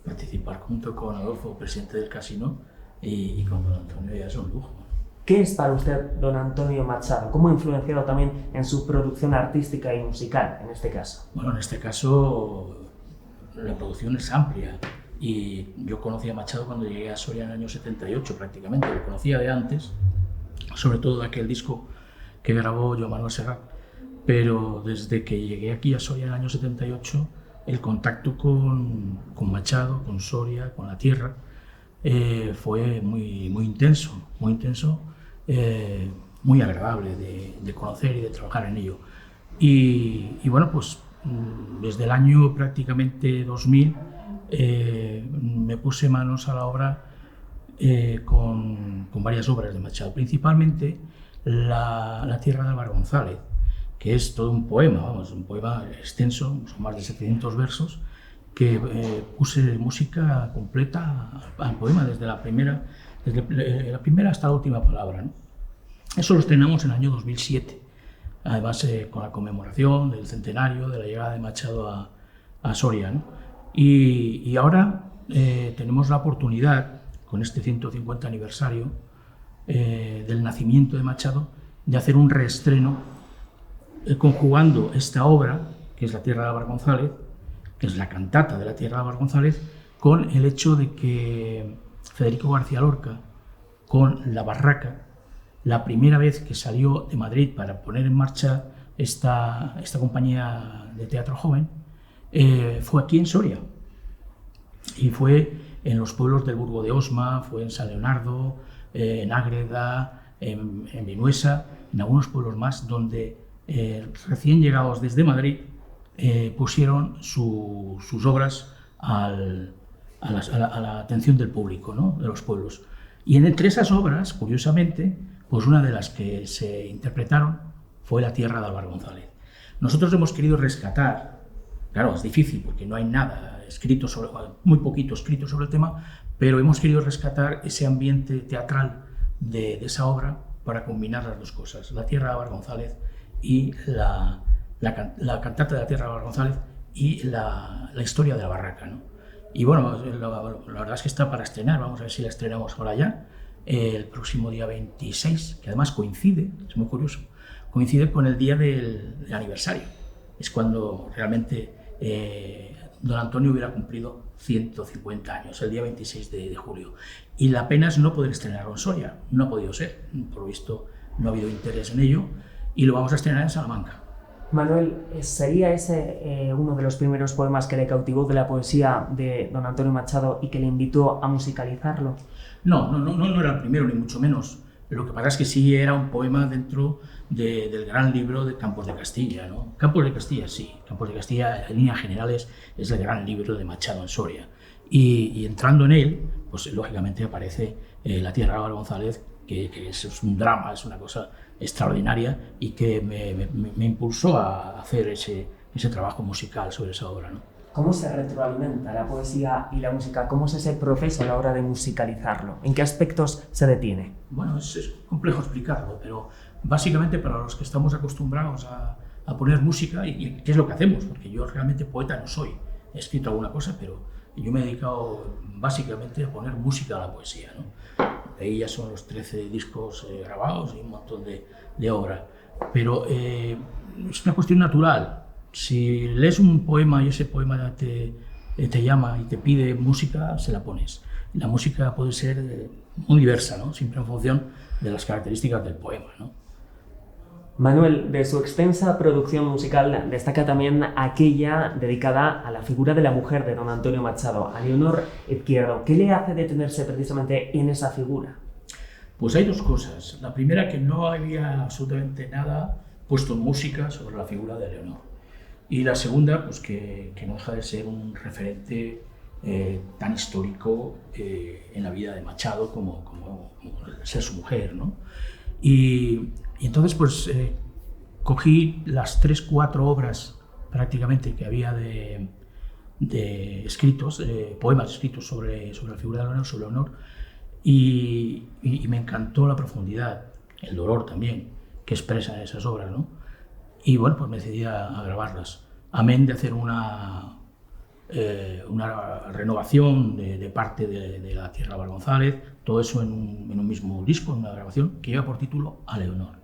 participar junto con Adolfo, presidente del casino, y con don Antonio ya es un lujo. ¿Qué es para usted don Antonio Machado? ¿Cómo ha influenciado también en su producción artística y musical, en este caso? Bueno, en este caso la producción es amplia, y yo conocí a Machado cuando llegué a Soria en el año 78 prácticamente, lo conocía de antes, sobre todo de aquel disco que grabó Joan Manuel Serrat, pero desde que llegué aquí a Soria en el año 78, el contacto con Machado, con Soria, con la tierra, fue muy intenso, muy agradable de conocer y de trabajar en ello. Y bueno, pues desde el año prácticamente 2000 me puse manos a la obra con varias obras de Machado, principalmente la Tierra de Álvaro González, que es todo un poema, un poema extenso, son más de 700 versos, que puse música completa al poema, desde la primera hasta la última palabra, ¿no? Eso lo estrenamos en el año 2007, además con la conmemoración del centenario de la llegada de Machado a Soria, ¿no? Y ahora tenemos la oportunidad, con este 150 aniversario del nacimiento de Machado, de hacer un reestreno conjugando esta obra, que es La Tierra de Álvaro González, que es la cantata de La Tierra de Álvaro González, con el hecho de que Federico García Lorca, con La Barraca, la primera vez que salió de Madrid para poner en marcha esta compañía de teatro joven, fue aquí en Soria, y fue en los pueblos del Burgo de Osma, fue en San Leonardo, en Ágreda, en Vinuesa, en algunos pueblos más, donde recién llegados desde Madrid pusieron sus obras a la atención del público, ¿no? De los pueblos. Y entre esas obras, curiosamente, pues una de las que se interpretaron fue La Tierra de Álvaro González. Nosotros hemos querido rescatar, claro, es difícil porque no hay nada escrito muy poquito escrito sobre el tema, pero hemos querido rescatar ese ambiente teatral de esa obra para combinar las dos cosas, La Tierra de Álvaro González y la la cantata de la Tierra de González y la historia de la barraca, ¿no? Y bueno, la verdad es que está para estrenar, vamos a ver si la estrenamos ahora ya, el próximo día 26, que además coincide, es muy curioso, coincide con el día del aniversario. Es cuando realmente don Antonio hubiera cumplido 150 años, el día 26 de julio. Y la pena es no poder estrenarlo en Soria, no ha podido ser, por lo visto no ha habido interés en ello, y lo vamos a estrenar en Salamanca. Manuel, ¿sería ese uno de los primeros poemas que le cautivó de la poesía de don Antonio Machado y que le invitó a musicalizarlo? No era el primero, ni mucho menos. Lo que pasa es que sí era un poema dentro del gran libro de Campos de Castilla, ¿no? Campos de Castilla, sí. Campos de Castilla, en líneas generales, es el gran libro de Machado en Soria. Y entrando en él, pues lógicamente aparece La Tierra de Álvaro González, que es un drama, es una cosa extraordinaria y que me impulsó a hacer ese trabajo musical sobre esa obra, ¿no? ¿Cómo se retroalimenta la poesía y la música? ¿Cómo es ese proceso a la hora de musicalizarlo? ¿En qué aspectos se detiene? Bueno, es complejo explicarlo, pero básicamente para los que estamos acostumbrados a poner música, y qué es lo que hacemos, porque yo realmente poeta no soy, he escrito alguna cosa, pero yo me he dedicado básicamente a poner música a la poesía, ¿no? De ahí ya son los 13 discos grabados y un montón de obra, pero es una cuestión natural. Si lees un poema y ese poema te llama y te pide música, se la pones. La música puede ser muy diversa, ¿no? Siempre en función de las características del poema, ¿no? Manuel, de su extensa producción musical destaca también aquella dedicada a la figura de la mujer de don Antonio Machado, a Leonor Izquierdo. ¿Qué le hace detenerse precisamente en esa figura? Pues hay dos cosas. La primera, que no había absolutamente nada puesto en música sobre la figura de Leonor. Y la segunda, pues que no deja de ser un referente tan histórico en la vida de Machado como ser su mujer, ¿no? Y entonces pues cogí las 3-4 obras prácticamente que había de escritos, poemas escritos sobre la figura de Leonor, sobre Leonor, y me encantó la profundidad, el dolor también que expresan esas obras, ¿no? Y bueno, pues me decidí a grabarlas. Amén de hacer una renovación de parte de La Tierra de Álvaro González, todo eso en un mismo disco, en una grabación que lleva por título A Leonor.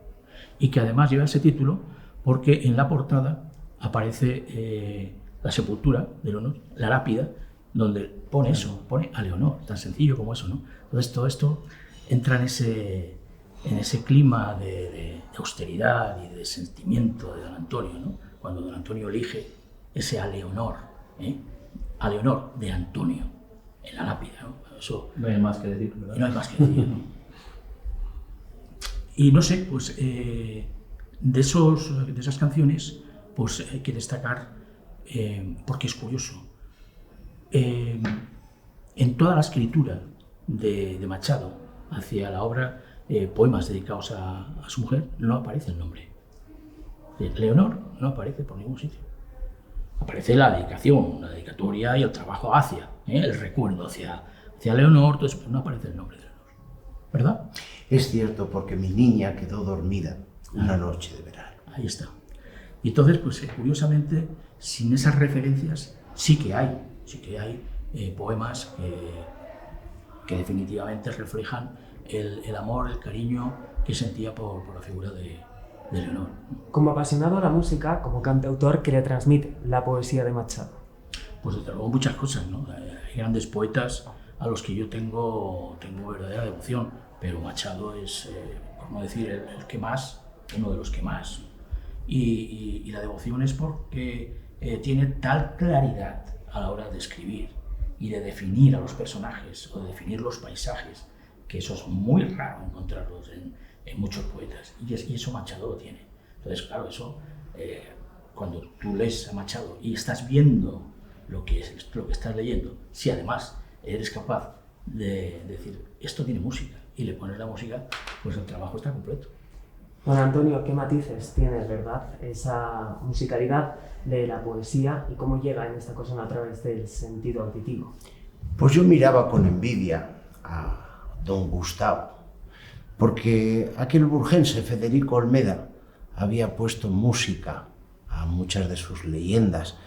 Y que además lleva ese título porque en la portada aparece la sepultura de Leonor, la lápida, donde pone eso, pone A Leonor, tan sencillo como eso, ¿no? Entonces todo esto entra en ese clima de austeridad y de sentimiento de don Antonio, ¿no? Cuando don Antonio elige ese A Leonor, A Leonor de Antonio, en la lápida, ¿no? Eso, no hay más que decir, ¿verdad? No hay más que decir, ¿no? Y no sé, pues de esas canciones, pues hay que destacar, porque es curioso, en toda la escritura de Machado hacia la obra, poemas dedicados a su mujer, no aparece el nombre. Leonor no aparece por ningún sitio. Aparece la dedicación, la dedicatoria y el trabajo hacia, el recuerdo hacia Leonor, entonces pues no aparece el nombre de Leonor, ¿verdad? Es cierto, porque mi niña quedó dormida una noche de verano. Ahí está. Y entonces, pues curiosamente, sin esas referencias, sí que hay poemas que definitivamente reflejan el amor, el cariño que sentía por la figura de Leonor. Como apasionado a la música, como cantautor, ¿qué le transmite la poesía de Machado? Pues desde luego muchas cosas, ¿no? Hay grandes poetas a los que yo tengo verdadera devoción, pero Machado es, por no decir el que más, uno de los que más. Y la devoción es porque tiene tal claridad a la hora de escribir y de definir a los personajes o de definir los paisajes, que eso es muy raro encontrarlos en muchos poetas, y eso Machado lo tiene. Entonces, claro, eso, cuando tú lees a Machado y estás viendo lo que estás leyendo, si además eres capaz de decir, esto tiene música, y le pones la música, pues el trabajo está completo. Don Antonio, ¿qué matices tiene, verdad, esa musicalidad de la poesía y cómo llega en esta cosa a través del sentido auditivo? Pues yo miraba con envidia a don Gustavo, porque aquel burgense Federico Olmeda había puesto música a muchas de sus leyendas,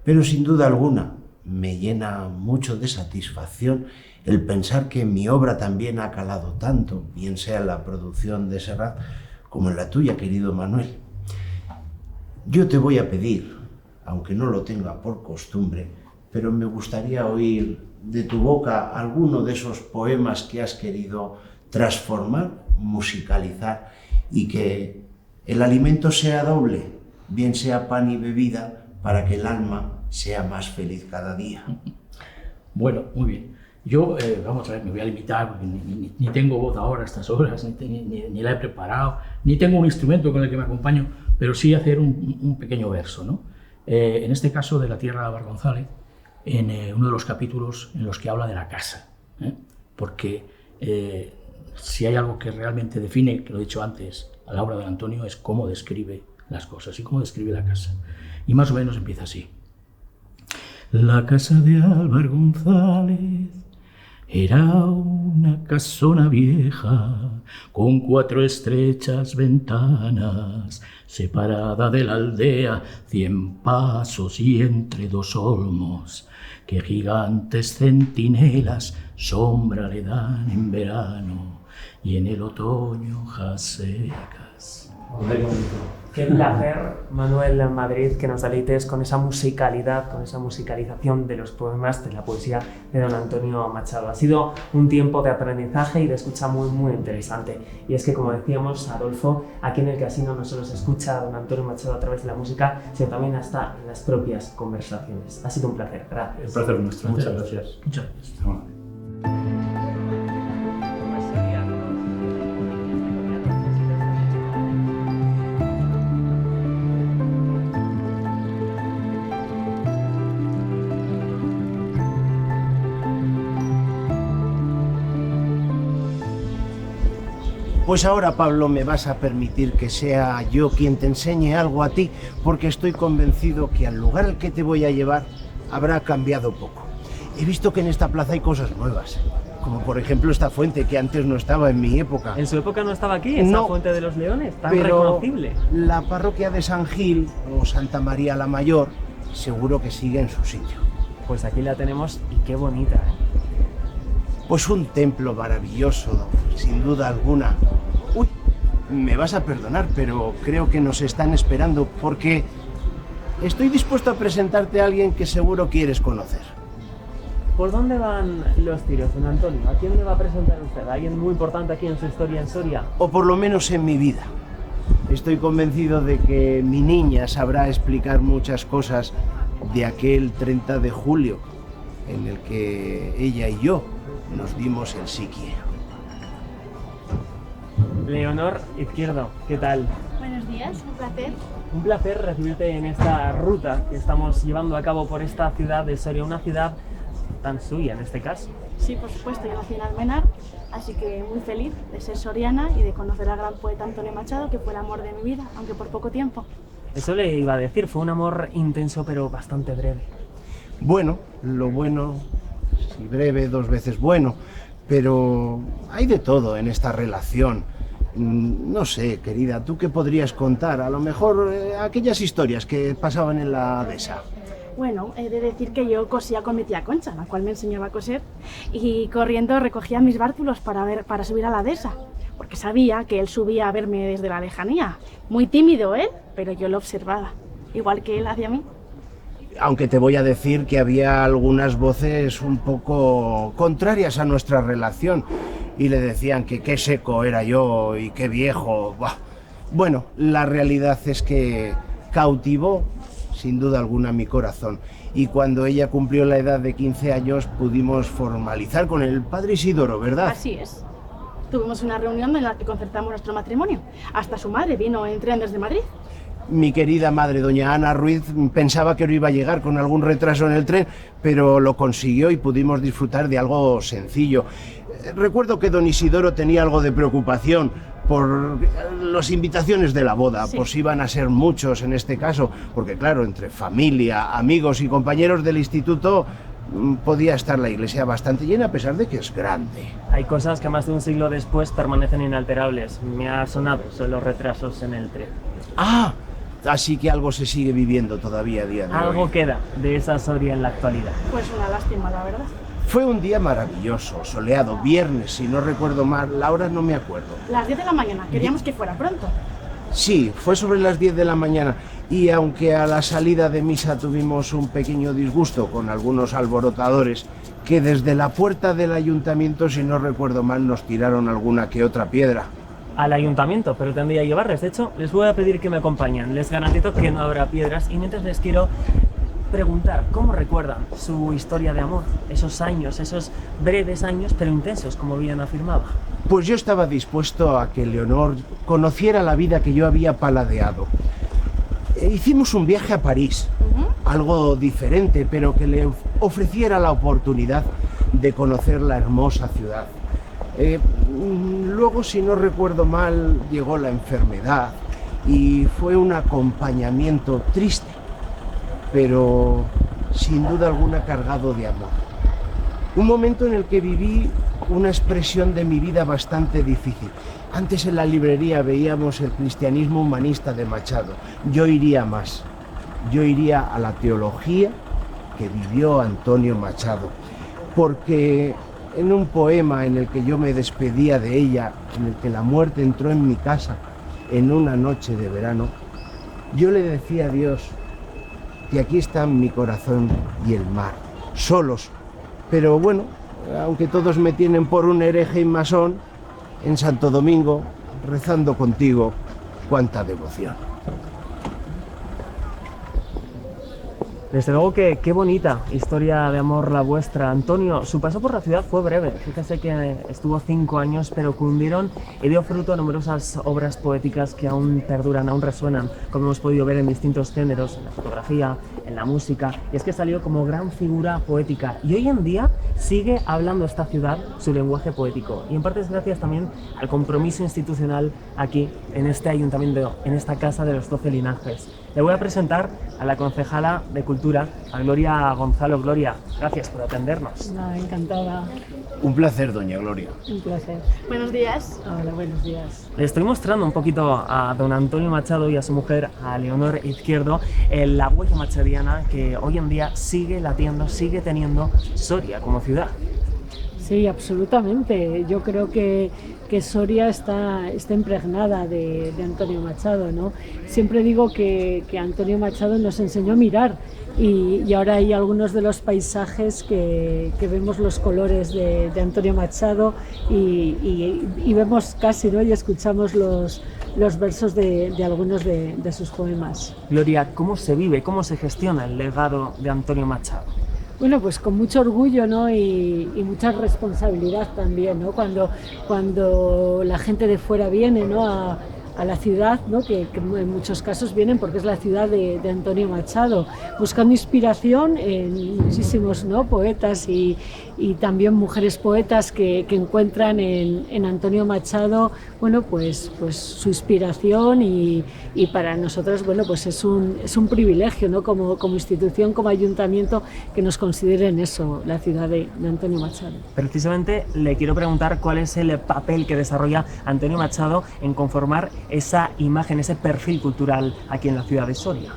pero sin duda alguna me llena mucho de satisfacción el pensar que mi obra también ha calado tanto, bien sea en la producción de Serrat como en la tuya, querido Manuel. Yo te voy a pedir, aunque no lo tenga por costumbre, pero me gustaría oír de tu boca alguno de esos poemas que has querido transformar, musicalizar, y que el alimento sea doble, bien sea pan y bebida, para que el alma sea más feliz cada día. Bueno, muy bien. Yo, vamos a ver, me voy a limitar, porque ni tengo voz ahora a estas horas, ni la he preparado, ni tengo un instrumento con el que me acompaño, pero sí hacer un pequeño verso, ¿no? En este caso de La tierra de Álvar González, en uno de los capítulos en los que habla de la casa, porque si hay algo que realmente define, que lo he dicho antes, a la obra de Antonio, es cómo describe las cosas y cómo describe la casa. Y más o menos empieza así. La casa de Álvar González era una casona vieja con 4 estrechas ventanas, separada de la aldea 100 pasos y entre 2 olmos, que gigantes centinelas sombra le dan en verano y en el otoño hojas secas. Qué placer, Manuel, en Madrid, que nos deleites con esa musicalidad, con esa musicalización de los poemas, de la poesía de don Antonio Machado. Ha sido un tiempo de aprendizaje y de escucha muy, muy interesante. Y es que, como decíamos, Adolfo, aquí en el casino no solo se escucha a don Antonio Machado a través de la música, sino también hasta en las propias conversaciones. Ha sido un placer. Gracias. El placer nuestro. Muchas gracias. Muchas gracias. Pues ahora, Pablo, me vas a permitir que sea yo quien te enseñe algo a ti, porque estoy convencido que al lugar al que te voy a llevar habrá cambiado poco. He visto que en esta plaza hay cosas nuevas, como por ejemplo esta fuente que antes no estaba en mi época. ¿En su época no estaba aquí, esa fuente de los Leones, tan pero reconocible? La parroquia de San Gil o Santa María la Mayor seguro que sigue en su sitio. Pues aquí la tenemos y qué bonita, ¿eh? Pues un templo maravilloso, sin duda alguna. Uy, me vas a perdonar, pero creo que nos están esperando porque estoy dispuesto a presentarte a alguien que seguro quieres conocer. ¿Por dónde van los tiros, don Antonio? ¿A quién me va a presentar usted? ¿A alguien muy importante aquí en su historia en Soria? O por lo menos en mi vida. Estoy convencido de que mi niña sabrá explicar muchas cosas de aquel 30 de julio en el que ella y yo nos dimos el sí quiero. Leonor Izquierdo, ¿qué tal? Buenos días, un placer. Un placer recibirte en esta ruta que estamos llevando a cabo por esta ciudad de Soria, una ciudad tan suya en este caso. Sí, por supuesto, yo nací en Almenar, así que muy feliz de ser soriana y de conocer al gran poeta Antonio Machado, que fue el amor de mi vida, aunque por poco tiempo. Eso le iba a decir, fue un amor intenso pero bastante breve. Bueno, lo bueno, si breve, 2 veces bueno, pero hay de todo en esta relación. No sé, querida, ¿tú qué podrías contar? A lo mejor aquellas historias que pasaban en la dehesa. Bueno, he de decir que yo cosía con mi tía Concha, la cual me enseñaba a coser, y corriendo recogía mis bártulos para subir a la dehesa, porque sabía que él subía a verme desde la lejanía. Muy tímido él, pero yo lo observaba, igual que él hacia mí. Aunque te voy a decir que había algunas voces un poco contrarias a nuestra relación y le decían que qué seco era yo y qué viejo. Buah. Bueno, la realidad es que cautivó sin duda alguna mi corazón, y cuando ella cumplió la edad de 15 años pudimos formalizar con el padre Isidoro, ¿verdad? Así es. Tuvimos una reunión en la que concertamos nuestro matrimonio. Hasta su madre vino en tren desde Madrid. Mi querida madre, doña Ana Ruiz, pensaba que no iba a llegar con algún retraso en el tren, pero lo consiguió y pudimos disfrutar de algo sencillo. Recuerdo que don Isidoro tenía algo de preocupación por las invitaciones de la boda, sí. Pues iban a ser muchos en este caso, porque claro, entre familia, amigos y compañeros del instituto podía estar la iglesia bastante llena a pesar de que es grande. Hay cosas que más de un siglo después permanecen inalterables. Me ha sonado son los retrasos en el tren. Ah, así que algo se sigue viviendo todavía a día de hoy. Algo queda de esa Soria en la actualidad. Pues una lástima, la verdad. Fue un día maravilloso, soleado, viernes, si no recuerdo mal, la hora no me acuerdo. Las 10 de la mañana, queríamos que fuera pronto. Sí, fue sobre las 10 de la mañana y aunque a la salida de misa tuvimos un pequeño disgusto con algunos alborotadores que desde la puerta del ayuntamiento, si no recuerdo mal, nos tiraron alguna que otra piedra. Al ayuntamiento, pero tendría que llevarles. De hecho, les voy a pedir que me acompañen. Les garantizo que no habrá piedras y mientras les quiero preguntar cómo recuerdan su historia de amor, esos años, esos breves años pero intensos, como bien afirmaba. Pues yo estaba dispuesto a que Leonor conociera la vida que yo había paladeado. Hicimos un viaje a París, algo diferente, pero que le ofreciera la oportunidad de conocer la hermosa ciudad. Luego, si no recuerdo mal, llegó la enfermedad y fue un acompañamiento triste, pero sin duda alguna cargado de amor. Un momento en el que viví una expresión de mi vida bastante difícil. Antes en la librería veíamos el cristianismo humanista de Machado. Yo iría más. Yo iría a la teología que vivió Antonio Machado. Porque en un poema en el que yo me despedía de ella, en el que la muerte entró en mi casa en una noche de verano, yo le decía a Dios que aquí están mi corazón y el mar, solos. Pero bueno, aunque todos me tienen por un hereje y masón, en Santo Domingo, rezando contigo, cuánta devoción. Desde luego que qué bonita historia de amor la vuestra, Antonio. Su paso por la ciudad fue breve. Fíjese que estuvo 5 años, pero cundieron y dio fruto a numerosas obras poéticas que aún perduran, aún resuenan, como hemos podido ver en distintos géneros, en la fotografía, en la música. Y es que salió como gran figura poética. Y hoy en día sigue hablando esta ciudad su lenguaje poético. Y en parte es gracias también al compromiso institucional aquí, en este ayuntamiento, en esta Casa de los 12 Linajes. Le voy a presentar a la concejala de Cultura, a Gloria Gonzalo. Gloria, gracias por atendernos. No, encantada. Un placer, doña Gloria. Un placer. Buenos días. Hola, buenos días. Le estoy mostrando un poquito a don Antonio Machado y a su mujer, a Leonor Izquierdo, la huella machadiana que hoy en día sigue latiendo, sigue teniendo Soria como ciudad. Sí, absolutamente. Yo creo que Soria está impregnada de Antonio Machado, ¿no? Siempre digo que Antonio Machado nos enseñó a mirar y ahora hay algunos de los paisajes que vemos los colores de Antonio Machado y vemos casi, ¿no? Y escuchamos los versos de algunos de sus poemas. Gloria, ¿cómo se vive, cómo se gestiona el legado de Antonio Machado? Bueno, pues con mucho orgullo, ¿no? y mucha responsabilidad también, ¿no? Cuando la gente de fuera viene, ¿no? a la ciudad, ¿no? que en muchos casos vienen porque es la ciudad de Antonio Machado, buscando inspiración en muchísimos, ¿no? poetas y también mujeres poetas que encuentran en Antonio Machado, bueno, pues su inspiración y para nosotros, bueno, pues es un privilegio, ¿no? como institución, como ayuntamiento, que nos consideren eso, la ciudad de Antonio Machado. Precisamente le quiero preguntar cuál es el papel que desarrolla Antonio Machado en conformar esa imagen, ese perfil cultural aquí en la ciudad de Soria.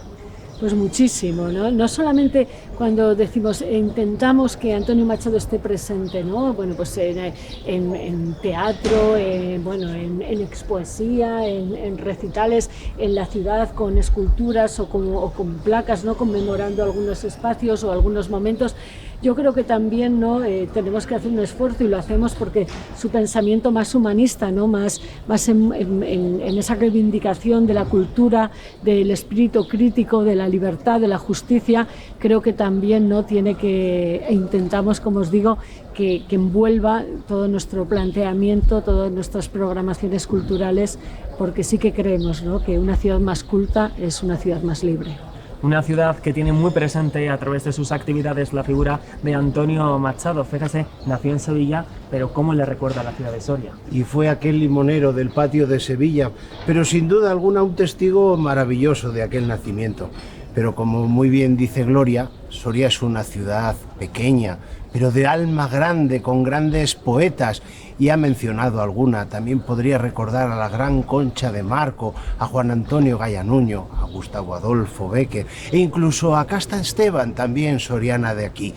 Pues muchísimo, ¿no? No solamente cuando decimos intentamos que Antonio Machado esté presente, ¿no? Bueno, pues en teatro, en expoesía, en recitales, en la ciudad con esculturas o con placas, ¿no? Conmemorando algunos espacios o algunos momentos. Yo creo que también, ¿no? Tenemos que hacer un esfuerzo y lo hacemos porque su pensamiento más humanista, ¿no? más en esa reivindicación de la cultura, del espíritu crítico, de la libertad, de la justicia, creo que también, ¿no? tiene que, intentamos, como os digo, que envuelva todo nuestro planteamiento, todas nuestras programaciones culturales, porque sí que creemos, ¿no? que una ciudad más culta es una ciudad más libre. Una ciudad que tiene muy presente a través de sus actividades la figura de Antonio Machado. Fíjese, nació en Sevilla, pero ¿cómo le recuerda a la ciudad de Soria? Y fue aquel limonero del patio de Sevilla, pero sin duda alguna un testigo maravilloso de aquel nacimiento. Pero como muy bien dice Gloria, Soria es una ciudad pequeña, pero de alma grande, con grandes poetas, y ha mencionado alguna. También podría recordar a la gran Concha de Marco, a Juan Antonio Gallanuño, a Gustavo Adolfo Bécquer, e incluso a Casta Esteban, también soriana de aquí.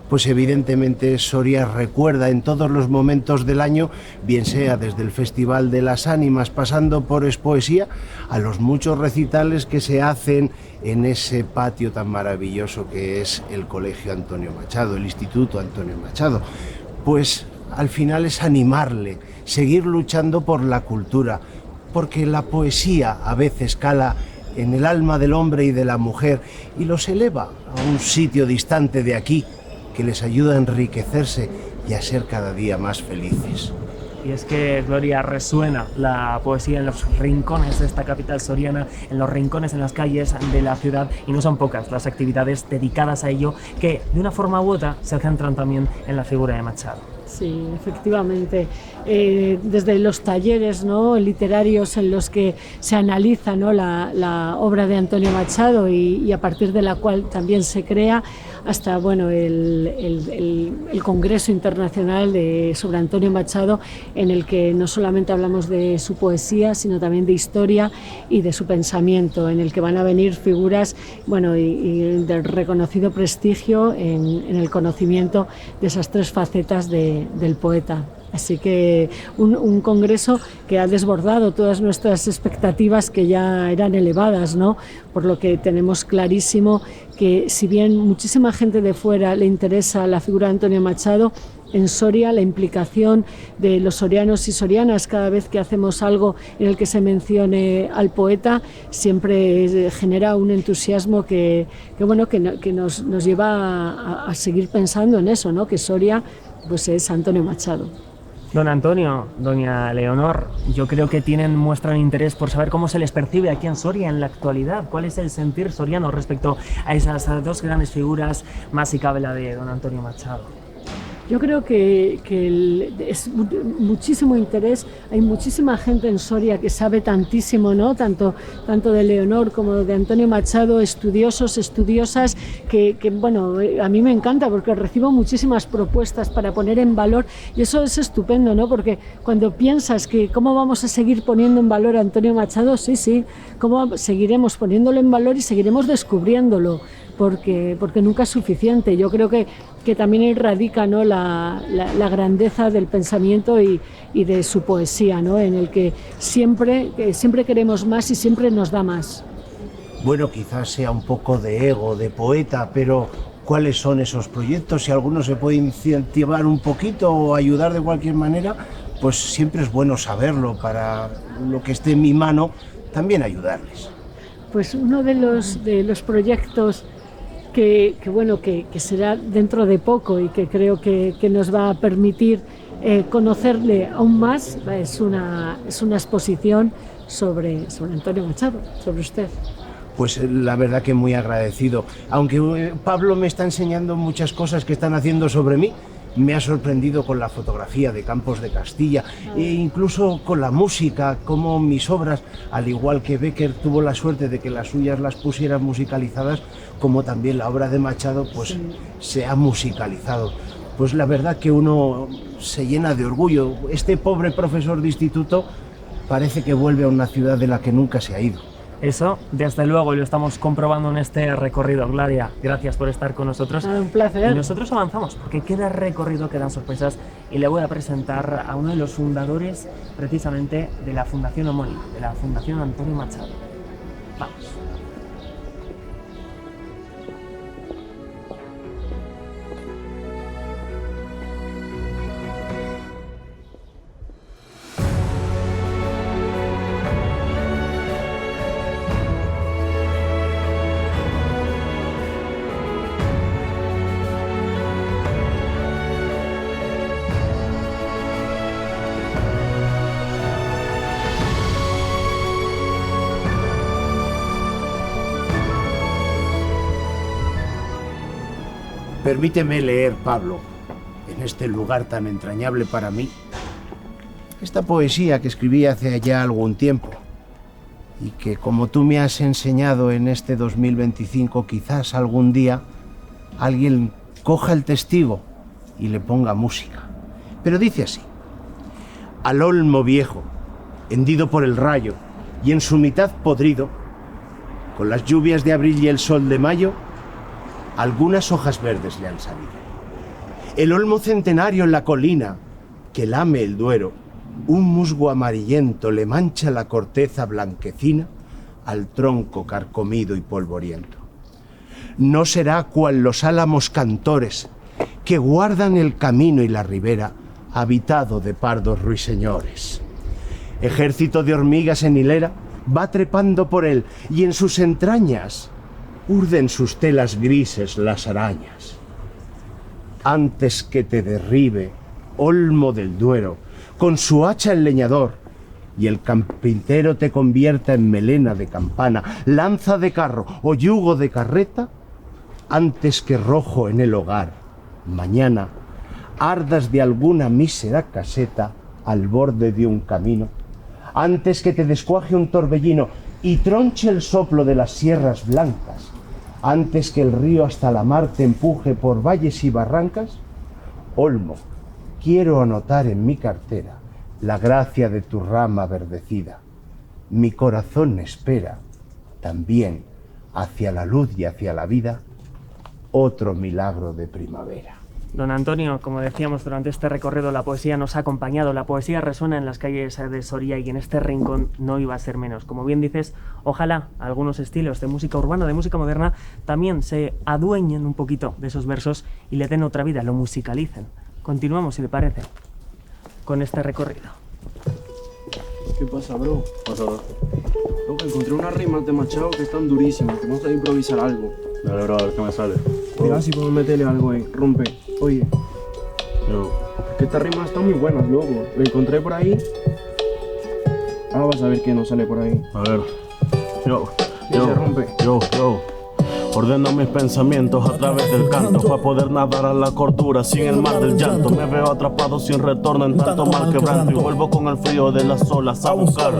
Pues evidentemente Soria recuerda en todos los momentos del año, bien sea desde el Festival de las Ánimas, pasando por Expoesía, a los muchos recitales que se hacen en ese patio tan maravilloso que es el Colegio Antonio Machado, el Instituto Antonio Machado. Pues al final es animarle, seguir luchando por la cultura, porque la poesía a veces cala en el alma del hombre y de la mujer y los eleva a un sitio distante de aquí, que les ayuda a enriquecerse y a ser cada día más felices. Y es que, Gloria, resuena la poesía en los rincones de esta capital soriana, en los rincones, en las calles de la ciudad, y no son pocas las actividades dedicadas a ello que, de una forma u otra, se centran también en la figura de Machado. Sí, efectivamente. Desde los talleres, ¿no?, literarios en los que se analiza, ¿no?, la obra de Antonio Machado y a partir de la cual también se crea, hasta bueno, el Congreso Internacional sobre Antonio Machado, en el que no solamente hablamos de su poesía, sino también de historia y de su pensamiento, en el que van a venir figuras bueno, y del reconocido prestigio en el conocimiento de esas tres facetas del poeta. Así que un congreso que ha desbordado todas nuestras expectativas, que ya eran elevadas, ¿no? Por lo que tenemos clarísimo que, si bien muchísima gente de fuera le interesa la figura de Antonio Machado, en Soria la implicación de los sorianos y sorianas cada vez que hacemos algo en el que se mencione al poeta siempre genera un entusiasmo que nos lleva a seguir pensando en eso, ¿no? Que Soria pues es Antonio Machado. Don Antonio, doña Leonor, yo creo que muestran interés por saber cómo se les percibe aquí en Soria en la actualidad. ¿Cuál es el sentir soriano respecto a esas dos grandes figuras, más si cabe la de don Antonio Machado? Yo creo que es muchísimo interés, hay muchísima gente en Soria que sabe tantísimo, ¿no? Tanto de Leonor como de Antonio Machado, estudiosos, estudiosas, que bueno, a mí me encanta porque recibo muchísimas propuestas para poner en valor, y eso es estupendo, ¿no? Porque cuando piensas que cómo vamos a seguir poniendo en valor a Antonio Machado, sí, cómo seguiremos poniéndolo en valor y seguiremos descubriéndolo, porque nunca es suficiente. Yo creo que también ahí radica, ¿no?, la grandeza del pensamiento y de su poesía, ¿no?, en el que siempre queremos más y siempre nos da más. Bueno, quizás sea un poco de ego, de poeta, pero ¿cuáles son esos proyectos? Si alguno se puede incentivar un poquito o ayudar de cualquier manera, pues siempre es bueno saberlo, para lo que esté en mi mano también ayudarles. Pues uno de los proyectos que será dentro de poco y que creo que nos va a permitir conocerle aún más, es una exposición sobre Antonio Machado, sobre usted. Pues la verdad que muy agradecido. Aunque Pablo me está enseñando muchas cosas que están haciendo sobre mí, me ha sorprendido con la fotografía de Campos de Castilla e incluso con la música, como mis obras, al igual que Bécquer tuvo la suerte de que las suyas las pusieran musicalizadas, como también la obra de Machado pues se ha musicalizado. Pues la verdad que uno se llena de orgullo. Este pobre profesor de instituto parece que vuelve a una ciudad de la que nunca se ha ido. Eso, desde luego, y lo estamos comprobando en este recorrido. Gloria, gracias por estar con nosotros. Un placer. Y nosotros avanzamos, porque queda recorrido, quedan sorpresas, y le voy a presentar a uno de los fundadores, precisamente, de la Fundación homónima, de la Fundación Antonio Machado. Vamos. Permíteme leer, Pablo, en este lugar tan entrañable para mí, esta poesía que escribí hace ya algún tiempo y que, como tú me has enseñado en este 2025, quizás algún día alguien coja el testigo y le ponga música. Pero dice así: al olmo viejo, hendido por el rayo y en su mitad podrido, con las lluvias de abril y el sol de mayo, algunas hojas verdes le han salido. El olmo centenario en la colina, que lame el Duero, un musgo amarillento le mancha la corteza blanquecina al tronco carcomido y polvoriento. No será cual los álamos cantores que guardan el camino y la ribera, habitado de pardos ruiseñores. Ejército de hormigas en hilera va trepando por él, y en sus entrañas urden sus telas grises las arañas. Antes que te derribe, olmo del Duero, con su hacha el leñador, y el carpintero te convierta en melena de campana, lanza de carro o yugo de carreta, antes que rojo en el hogar, mañana, ardas de alguna mísera caseta al borde de un camino, antes que te descuaje un torbellino y tronche el soplo de las sierras blancas, antes que el río hasta la mar te empuje por valles y barrancas, olmo, quiero anotar en mi cartera la gracia de tu rama verdecida. Mi corazón espera también hacia la luz y hacia la vida otro milagro de primavera. Don Antonio, como decíamos durante este recorrido, la poesía nos ha acompañado, la poesía resuena en las calles de Soria y en este rincón no iba a ser menos. Como bien dices, ojalá algunos estilos de música urbana, de música moderna, también se adueñen un poquito de esos versos y le den otra vida, lo musicalicen. Continuamos, si te parece, con este recorrido. ¿Qué pasa, bro? Loco, encontré unas rimas de Machado que están durísimas, que vamos a improvisar algo. Dale, bro, a ver qué me sale. Mira si podemos meterle algo ahí, rompe. Oye, que estas rimas están muy buenas, loco. Lo encontré por ahí. Ahora vas a ver qué nos sale por ahí. A ver. Rompe. Yo. Ordeno mis pensamientos a través del canto para poder nadar a la cordura sin el mar del llanto. Me veo atrapado sin retorno en tanto mal quebranto y vuelvo con el frío de las olas a buscar.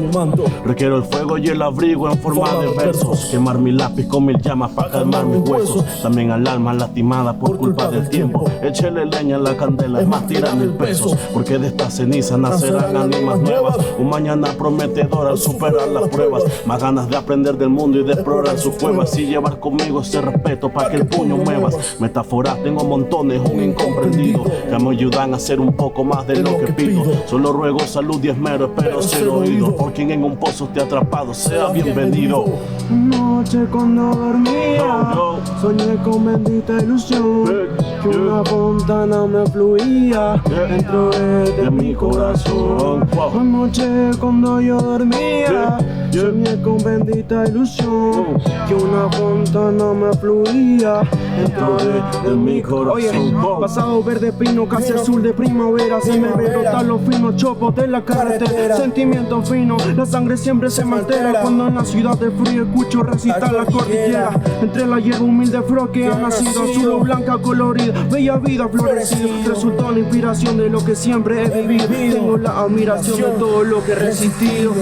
Requiero el fuego y el abrigo en forma de versos, quemar mi lápiz con mil llamas para calmar mis huesos. También al alma lastimada por culpa del tiempo, échele leña a la candela, es más tirar 1000 pesos, porque de esta ceniza nacerán ánimas nuevas. Un mañana prometedor al superar las pruebas, más ganas de aprender del mundo y de explorar sus cuevas y llevar conmigo ese respeto para que el puño muevas. Metáforas tengo montones, un incomprendido que me ayudan a hacer un poco más de lo que pido. Solo ruego salud y esmero, espero ser oído por quien en un pozo esté atrapado, sea bienvenido. Anoche cuando dormía, soñé con bendita ilusión, que una fontana me fluía dentro de mi corazón. Anoche cuando yo dormía, soñé con bendita ilusión, que una fontana me fluía dentro de mi corazón. Oye, pasado verde pino, casi azul de primavera, se me ve brotar los finos chopos de la carretera. Sentimiento fino, la sangre siempre se me altera cuando en la ciudad de frío escucho recitar la cordillera. Entre la hierba humilde flor que ha nacido, azul o blanca colorida, bella vida florecida, resultó la inspiración de lo que siempre he vivido. Tengo la admiración de todo lo que he resistido.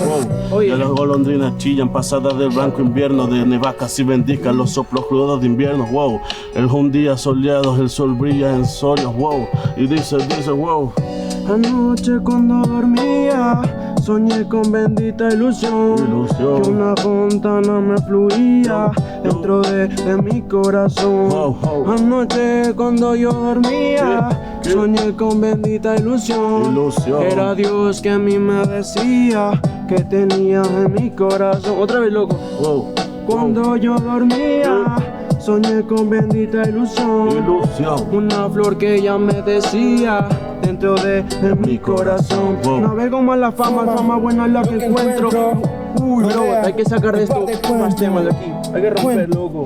Oye, las golondrinas chillan pasadas del blanco invierno, de nevacas y vendican los soplos crudos de invierno. Wow, es un día soleado, el sol brilla en Soria. Wow, y dice wow. Anoche cuando dormía, soñé con bendita ilusión, que una fontana me fluía dentro de mi corazón. Anoche cuando yo dormía, soñé con bendita ilusión, que era Dios que a mí me decía que tenía en mi corazón. Otra vez, loco. Cuando yo dormía, soñé con bendita ilusión, una flor que ella me decía dentro de mi corazón. Navego más la fama buena es la que encuentro. Uy, bro, hay que sacar de esto más temas de aquí. Hay que romper, loco.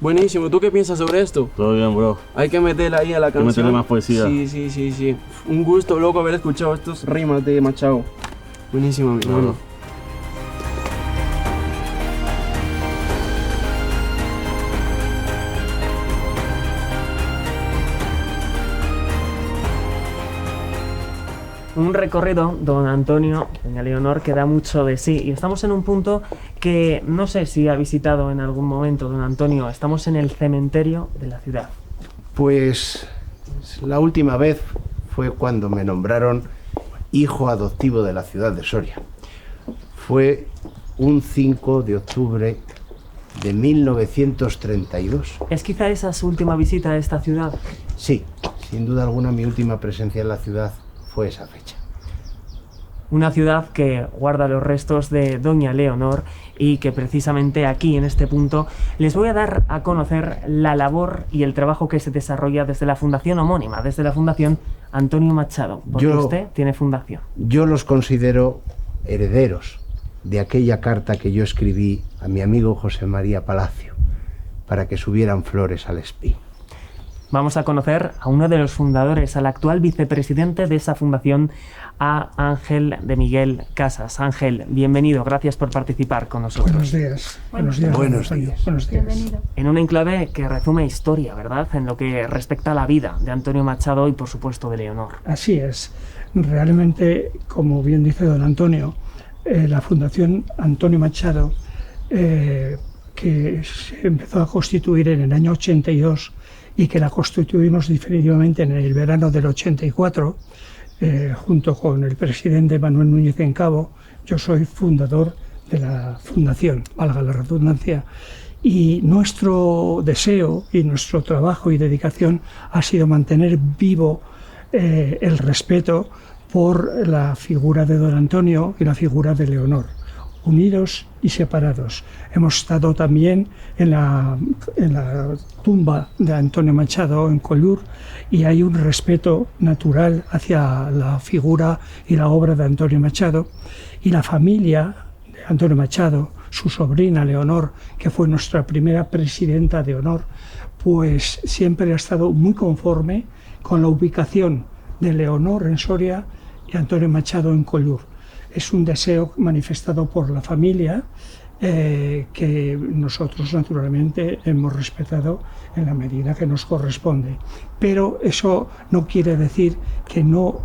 Buenísimo, ¿tú qué piensas sobre esto? Todo bien, bro. Hay que meterle ahí a la canción. Hay que meterle más poesía. Sí. Un gusto, loco, haber escuchado estos rimas de Machado. Buenísimo, mi hermano. Un recorrido, don Antonio, doña Leonor, que da mucho de sí. Y estamos en un punto que no sé si ha visitado en algún momento, don Antonio. Estamos en el cementerio de la ciudad. Pues la última vez fue cuando me nombraron hijo adoptivo de la ciudad de Soria. Fue un 5 de octubre de 1932. ¿Es quizá esa su última visita a esta ciudad? Sí, sin duda alguna mi última presencia en la ciudad fue esa fecha. Una ciudad que guarda los restos de Doña Leonor y que precisamente aquí, en este punto, les voy a dar a conocer la labor y el trabajo que se desarrolla desde la fundación homónima, desde la fundación Antonio Machado, porque usted tiene fundación. Yo los considero herederos de aquella carta que yo escribí a mi amigo José María Palacio para que subieran flores al Espín. Vamos a conocer a uno de los fundadores, al actual vicepresidente de esa fundación, a Ángel de Miguel Casas. Ángel, bienvenido, gracias por participar con nosotros. Buenos días. Buenos días. Buenos días. Buenos días. Bienvenido. En un enclave que resume historia, ¿verdad?, en lo que respecta a la vida de Antonio Machado y, por supuesto, de Leonor. Así es. Realmente, como bien dice don Antonio, la Fundación Antonio Machado, que se empezó a constituir en el año 82 y que la constituimos definitivamente en el verano del 84, junto con el presidente Manuel Núñez Encabo. Yo soy fundador de la fundación, valga la redundancia, y nuestro deseo y nuestro trabajo y dedicación ha sido mantener vivo el respeto por la figura de don Antonio y la figura de Leonor, unidos y separados. Hemos estado también en la tumba de Antonio Machado en Collur y hay un respeto natural hacia la figura y la obra de Antonio Machado, y la familia de Antonio Machado, su sobrina Leonor, que fue nuestra primera presidenta de honor, pues siempre ha estado muy conforme con la ubicación de Leonor en Soria y Antonio Machado en Collur. Es un deseo manifestado por la familia que nosotros naturalmente hemos respetado en la medida que nos corresponde. Pero eso no quiere decir que no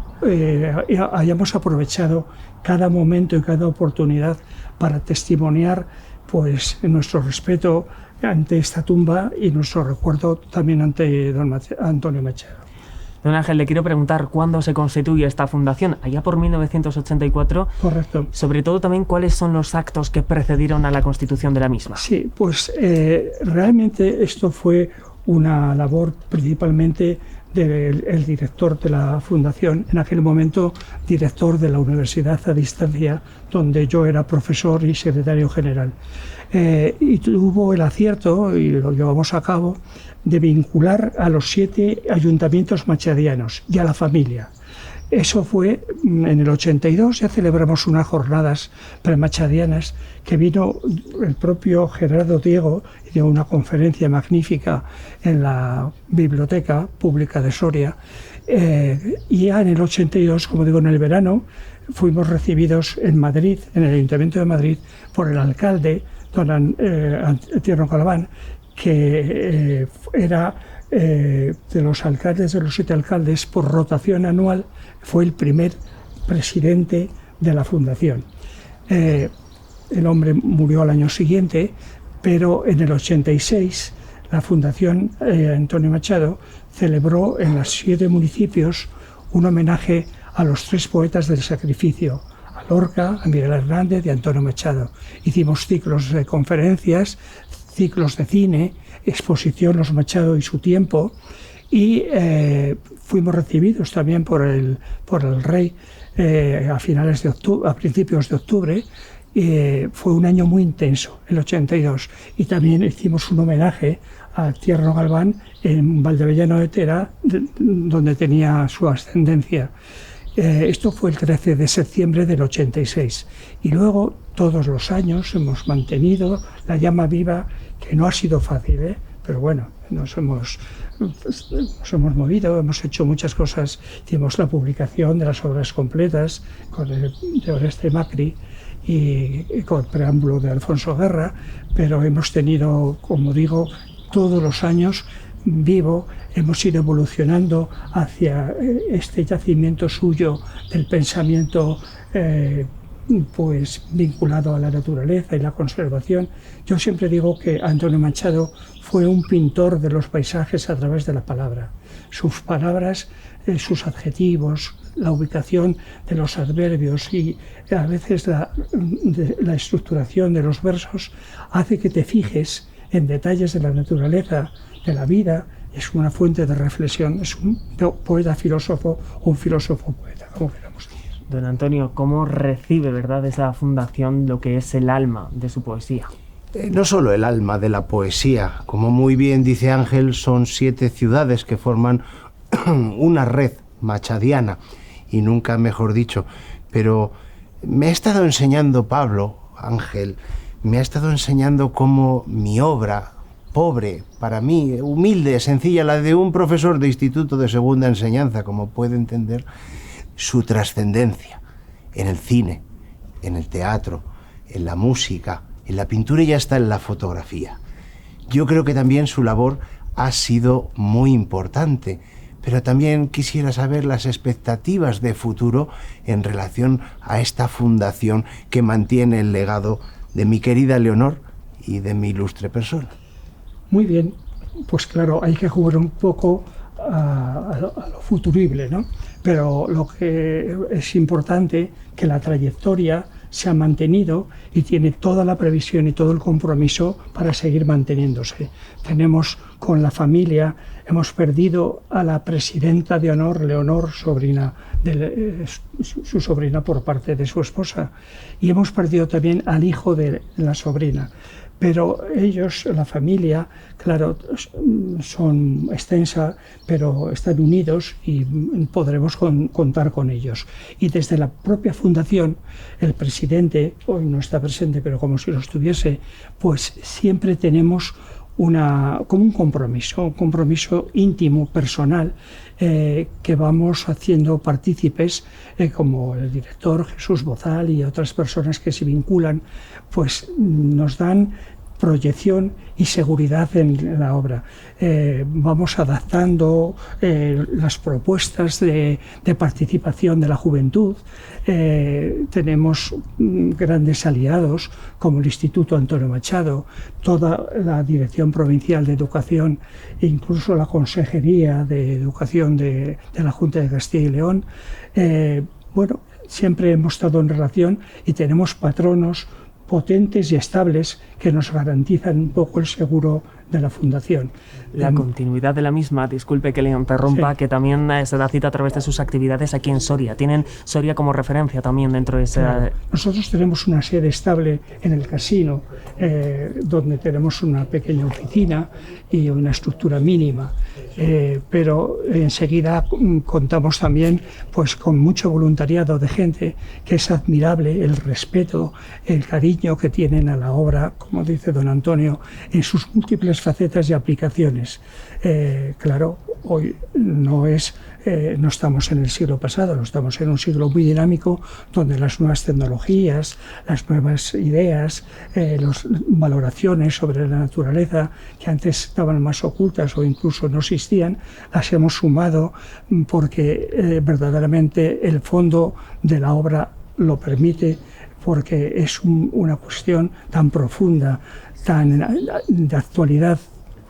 hayamos aprovechado cada momento y cada oportunidad para testimoniar pues nuestro respeto ante esta tumba y nuestro recuerdo también ante don Antonio Machado. Don Ángel, le quiero preguntar cuándo se constituye esta fundación, allá por 1984. Correcto. Sobre todo también cuáles son los actos que precedieron a la constitución de la misma. Sí, pues realmente esto fue una labor principalmente del director de la fundación, en aquel momento director de la Universidad a Distancia, donde yo era profesor y secretario general. Y tuvo el acierto, y lo llevamos a cabo, de vincular a los 7 ayuntamientos machadianos y a la familia. Eso fue en el 82, ya celebramos unas jornadas premachadianas que vino el propio Gerardo Diego y dio una conferencia magnífica en la Biblioteca Pública de Soria. Y ya en el 82, como digo, en el verano, fuimos recibidos en Madrid, en el Ayuntamiento de Madrid, por el alcalde, don Tierno Calván, que era de los alcaldes, de los 7 alcaldes, por rotación anual, fue el primer presidente de la fundación. El hombre murió al año siguiente, pero en el 86 la Fundación Antonio Machado celebró en los 7 municipios un homenaje a los 3 poetas del sacrificio, a Lorca, a Miguel Hernández y a Antonio Machado. Hicimos ciclos de conferencias, ciclos de cine, exposición Los Machado y su tiempo, y fuimos recibidos también por el rey a principios de octubre. Fue un año muy intenso, el 82, y también hicimos un homenaje a Tierno Galván en Valdebellano de Tera, donde tenía su ascendencia. Esto fue el 13 de septiembre del 86, y luego todos los años hemos mantenido la llama viva, que no ha sido fácil, pero bueno, nos hemos movido, hemos hecho muchas cosas. Hicimos la publicación de las obras completas con de Oreste Macri y con el preámbulo de Alfonso Guerra, pero hemos tenido, como digo, todos los años vivo, hemos ido evolucionando hacia este yacimiento suyo del pensamiento pues vinculado a la naturaleza y la conservación. Yo siempre digo que Antonio Machado fue un pintor de los paisajes a través de la palabra. Sus palabras, sus adjetivos, la ubicación de los adverbios y a veces la estructuración de los versos hace que te fijes en detalles de la naturaleza, de la vida. Es una fuente de reflexión, es un poeta-filósofo o un filósofo-poeta, como queramos decir. Don Antonio, ¿cómo recibe, verdad, esa fundación lo que es el alma de su poesía? No solo el alma de la poesía, como muy bien dice Ángel, son 7 ciudades que forman una red machadiana, y nunca mejor dicho. Pero me ha estado enseñando Pablo, Ángel, me ha estado enseñando cómo mi obra, pobre, para mí, humilde, sencilla, la de un profesor de instituto de segunda enseñanza, como puede entender, su trascendencia en el cine, en el teatro, en la música, en la pintura y hasta en la fotografía. Yo creo que también su labor ha sido muy importante, pero también quisiera saber las expectativas de futuro en relación a esta fundación que mantiene el legado de mi querida Leonor y de mi ilustre persona. Muy bien, pues claro, hay que jugar un poco a lo futurible, ¿no? Pero lo que es importante que la trayectoria se ha mantenido y tiene toda la previsión y todo el compromiso para seguir manteniéndose. Tenemos con la familia, hemos perdido a la presidenta de honor, Leonor, sobrina su sobrina por parte de su esposa, y hemos perdido también al hijo de la sobrina. Pero ellos, la familia, claro, son extensa, pero están unidos y podremos contar con ellos. Y desde la propia fundación, el presidente, hoy no está presente, pero como si lo estuviese, pues siempre tenemos como un compromiso íntimo, personal, que vamos haciendo partícipes, como el director Jesús Bozal y otras personas que se vinculan, pues nos dan proyección y seguridad en la obra. Vamos adaptando las propuestas de participación de la juventud. Tenemos grandes aliados como el Instituto Antonio Machado, toda la Dirección Provincial de Educación e incluso la Consejería de Educación de la Junta de Castilla y León. Bueno, siempre hemos estado en relación y tenemos patronos potentes y estables que nos garantizan un poco el seguro de la fundación. La continuidad de la misma, disculpe que le interrumpa, sí, que también se da cita a través de sus actividades aquí en Soria. Tienen Soria como referencia también dentro de esa... Claro. Nosotros tenemos una sede estable en el casino, donde tenemos una pequeña oficina y una estructura mínima, pero enseguida contamos también pues con mucho voluntariado de gente que es admirable, el respeto, el cariño que tienen a la obra, como dice don Antonio, en sus múltiples facetas y aplicaciones. Claro, hoy no estamos en el siglo pasado, no estamos en un siglo muy dinámico donde las nuevas tecnologías, las nuevas ideas, las valoraciones sobre la naturaleza que antes estaban más ocultas o incluso no existían, las hemos sumado porque verdaderamente el fondo de la obra lo permite, porque es una cuestión tan profunda, tan de actualidad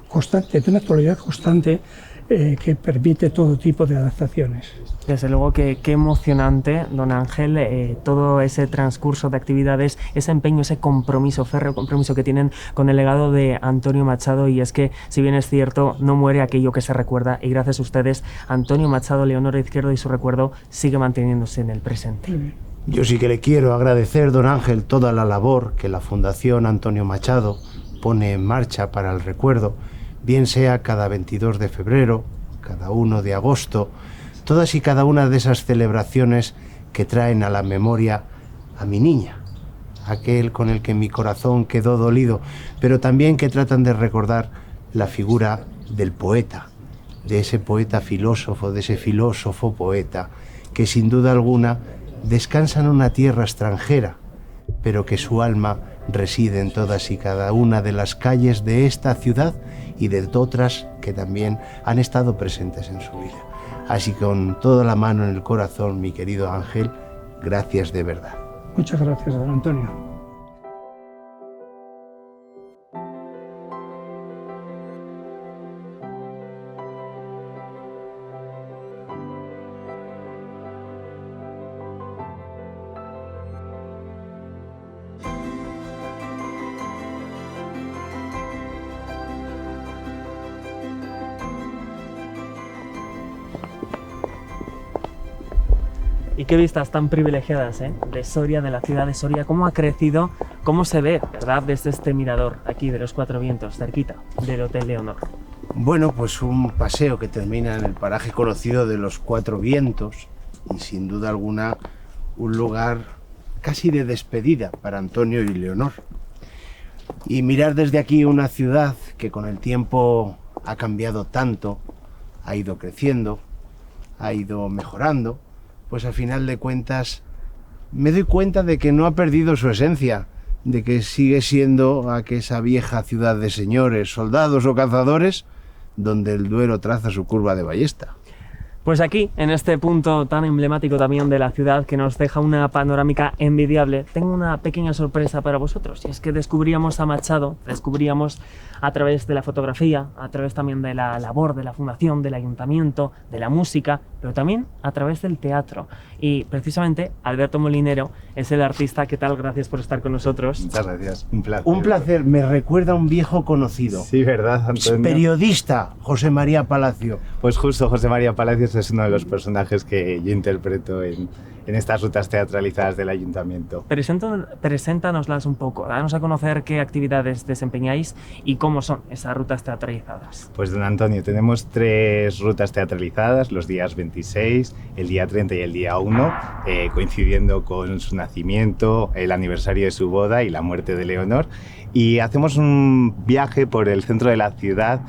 constante, de una actualidad constante que permite todo tipo de adaptaciones. Desde luego que qué emocionante, don Ángel, todo ese transcurso de actividades, ese empeño, ese compromiso, férreo compromiso que tienen con el legado de Antonio Machado, y es que, si bien es cierto, no muere aquello que se recuerda, y gracias a ustedes, Antonio Machado, Leonor Izquierdo y su recuerdo sigue manteniéndose en el presente. Yo sí que le quiero agradecer, don Ángel, toda la labor que la Fundación Antonio Machado pone en marcha para el recuerdo, bien sea cada 22 de febrero, cada 1 de agosto, todas y cada una de esas celebraciones que traen a la memoria a mi niña, aquel con el que mi corazón quedó dolido, pero también que tratan de recordar la figura del poeta, de ese poeta filósofo, de ese filósofo poeta, que sin duda alguna descansa en una tierra extranjera, pero que su alma reside en todas y cada una de las calles de esta ciudad y de otras que también han estado presentes en su vida. Así que con toda la mano en el corazón, mi querido Ángel, gracias de verdad. Muchas gracias, don Antonio. Y qué vistas tan privilegiadas, de Soria, de la ciudad de Soria, cómo ha crecido, cómo se ve, ¿verdad?, desde este mirador aquí de los Cuatro Vientos, cerquita del Hotel Leonor. Bueno, pues un paseo que termina en el paraje conocido de los Cuatro Vientos y sin duda alguna un lugar casi de despedida para Antonio y Leonor. Y mirar desde aquí una ciudad que con el tiempo ha cambiado tanto, ha ido creciendo, ha ido mejorando, pues al final de cuentas me doy cuenta de que no ha perdido su esencia, de que sigue siendo aquella vieja ciudad de señores, soldados o cazadores, donde el Duero traza su curva de ballesta. Pues aquí, en este punto tan emblemático también de la ciudad que nos deja una panorámica envidiable, tengo una pequeña sorpresa para vosotros, y es que descubríamos a Machado, descubríamos a través de la fotografía, a través también de la labor de la fundación, del ayuntamiento, de la música, pero también a través del teatro. Y precisamente Alberto Molinero es el artista. ¿Qué tal? Gracias por estar con nosotros. Muchas gracias, un placer. Un placer, me recuerda a un viejo conocido. Sí, ¿verdad, Antonio? Periodista, José María Palacio. Pues justo, José María Palacios es uno de los personajes que yo interpreto en estas rutas teatralizadas del ayuntamiento. Preséntanoslas un poco, danos a conocer qué actividades desempeñáis y cómo son esas rutas teatralizadas. Pues don Antonio, tenemos 3 rutas teatralizadas, los días 26, el día 30 y el día 1, coincidiendo con su nacimiento, el aniversario de su boda y la muerte de Leonor. Y hacemos un viaje por el centro de la ciudad,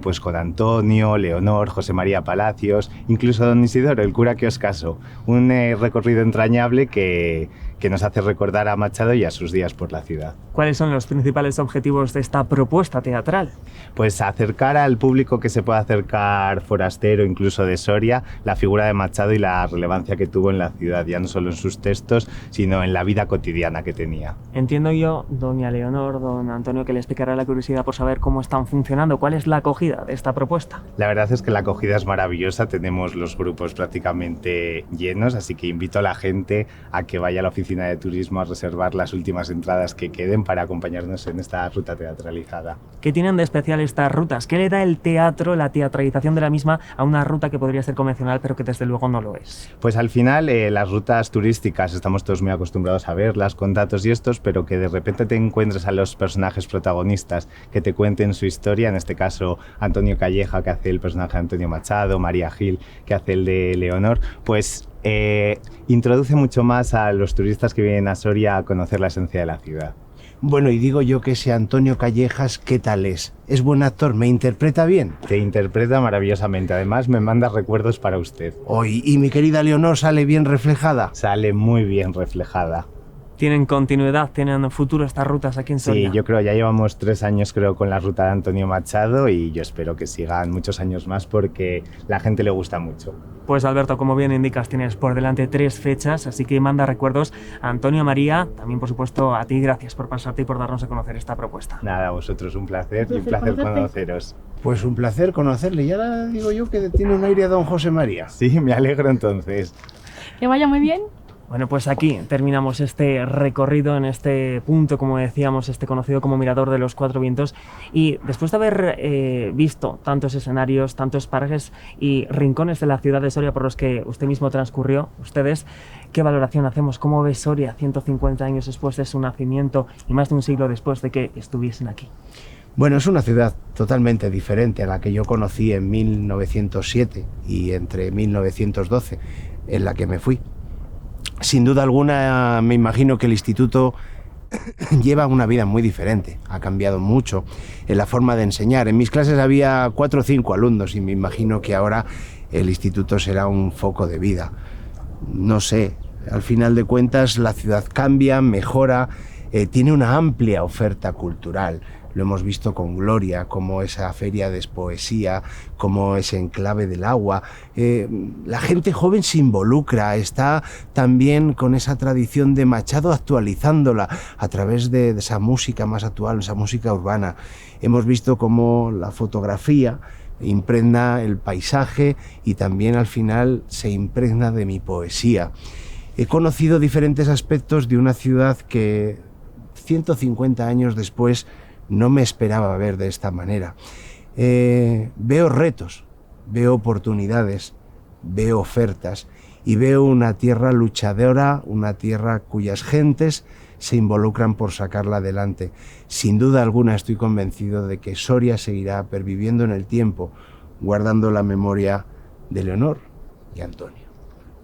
pues con Antonio, Leonor, José María Palacios, incluso don Isidoro, el cura que os casó. Un recorrido entrañable que nos hace recordar a Machado y a sus días por la ciudad. ¿Cuáles son los principales objetivos de esta propuesta teatral? Pues acercar al público que se pueda acercar forastero, incluso de Soria, la figura de Machado y la relevancia que tuvo en la ciudad, ya no solo en sus textos, sino en la vida cotidiana que tenía. Entiendo yo, doña Leonor, don Antonio, que les picará la curiosidad por saber cómo están funcionando, cuál es la acogida de esta propuesta. La verdad es que la acogida es maravillosa, tenemos los grupos prácticamente llenos, así que invito a la gente a que vaya a la oficina de turismo a reservar las últimas entradas que queden para acompañarnos en esta ruta teatralizada. ¿Qué tienen de especial estas rutas? ¿Qué le da el teatro, la teatralización de la misma, a una ruta que podría ser convencional pero que desde luego no lo es? Pues al final las rutas turísticas estamos todos muy acostumbrados a verlas con datos y estos, pero que de repente te encuentres a los personajes protagonistas que te cuenten su historia, en este caso Antonio Calleja, que hace el personaje de Antonio Machado, María Gil, que hace el de Leonor, pues introduce mucho más a los turistas que vienen a Soria a conocer la esencia de la ciudad. Bueno, y digo yo que ese Antonio Callejas, ¿qué tal es? ¿Es buen actor? ¿Me interpreta bien? Te interpreta maravillosamente, además me manda recuerdos para usted. ¿Y mi querida Leonor sale bien reflejada? Sale muy bien reflejada. ¿Tienen continuidad, tienen futuro estas rutas aquí en Soria? Sí, yo creo, ya llevamos 3 años creo con la ruta de Antonio Machado y yo espero que sigan muchos años más porque la gente le gusta mucho. Pues Alberto, como bien indicas, tienes por delante 3 fechas, así que manda recuerdos a Antonio, María, también por supuesto a ti, gracias por pasarte y por darnos a conocer esta propuesta. Nada, a vosotros un placer y un placer conoceros. Pues un placer conocerle, y ahora digo yo que tiene un aire a don José María. Sí, me alegro entonces. Que vaya muy bien. Bueno, pues aquí terminamos este recorrido en este punto, como decíamos, este conocido como Mirador de los Cuatro Vientos, y después de haber visto tantos escenarios, tantos parajes y rincones de la ciudad de Soria por los que usted mismo transcurrió, ustedes, ¿qué valoración hacemos? ¿Cómo ve Soria 150 años después de su nacimiento y más de un siglo después de que estuviesen aquí? Bueno, es una ciudad totalmente diferente a la que yo conocí en 1907 y entre 1912, en la que me fui. Sin duda alguna, me imagino que el instituto lleva una vida muy diferente. Ha cambiado mucho en la forma de enseñar. En mis clases había 4 o 5 alumnos y me imagino que ahora el instituto será un foco de vida. No sé, al final de cuentas la ciudad cambia, mejora, tiene una amplia oferta cultural. lo hemos visto con gloria, como esa feria de poesía, como ese enclave del agua. La gente joven se involucra, está también con esa tradición de Machado actualizándola a través de esa música más actual, esa música urbana. Hemos visto cómo la fotografía impregna el paisaje y también al final se impregna de mi poesía. He conocido diferentes aspectos de una ciudad que 150 años después no me esperaba ver de esta manera. Veo retos, veo oportunidades, veo ofertas y veo una tierra luchadora, una tierra cuyas gentes se involucran por sacarla adelante. Sin duda alguna estoy convencido de que Soria seguirá perviviendo en el tiempo, guardando la memoria de Leonor y Antonio.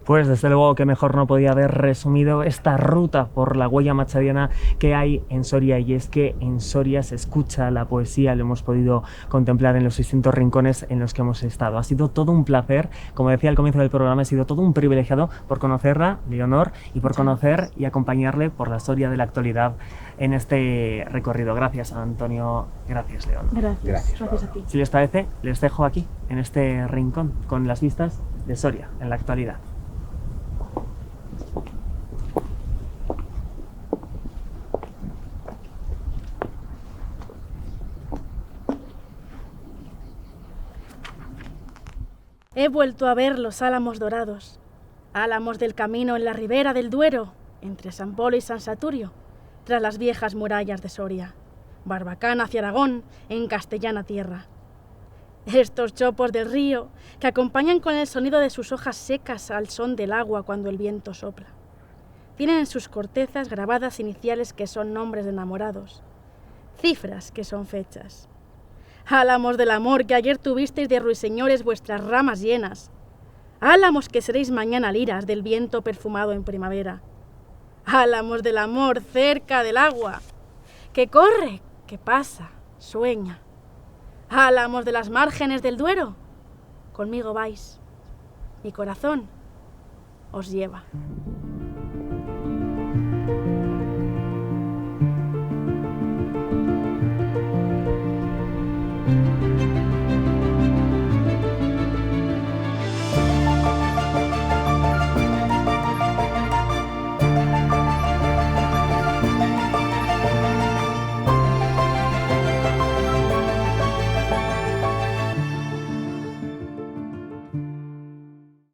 Pues desde luego que mejor no podía haber resumido esta ruta por la huella machadiana que hay en Soria, y es que en Soria se escucha la poesía, lo hemos podido contemplar en los distintos rincones en los que hemos estado. Ha sido todo un placer, como decía al comienzo del programa, ha sido todo un privilegiado por conocerla, Leonor, y por conocer y acompañarle por la Soria de la actualidad en este recorrido. Gracias, Antonio. Gracias, Leonor. Gracias a ti. Si les parece, les dejo aquí, en este rincón, con las vistas de Soria en la actualidad. He vuelto a ver los álamos dorados, álamos del camino en la ribera del Duero, entre San Polo y San Saturio, tras las viejas murallas de Soria, Barbacana hacia Aragón, en castellana tierra. Estos chopos del río que acompañan con el sonido de sus hojas secas al son del agua cuando el viento sopla. Tienen en sus cortezas grabadas iniciales que son nombres de enamorados, cifras que son fechas. Álamos del amor que ayer tuvisteis de ruiseñores vuestras ramas llenas. Álamos que seréis mañana liras del viento perfumado en primavera. Álamos del amor cerca del agua, que corre, que pasa, sueña. Álamos de las márgenes del Duero, conmigo vais, mi corazón os lleva.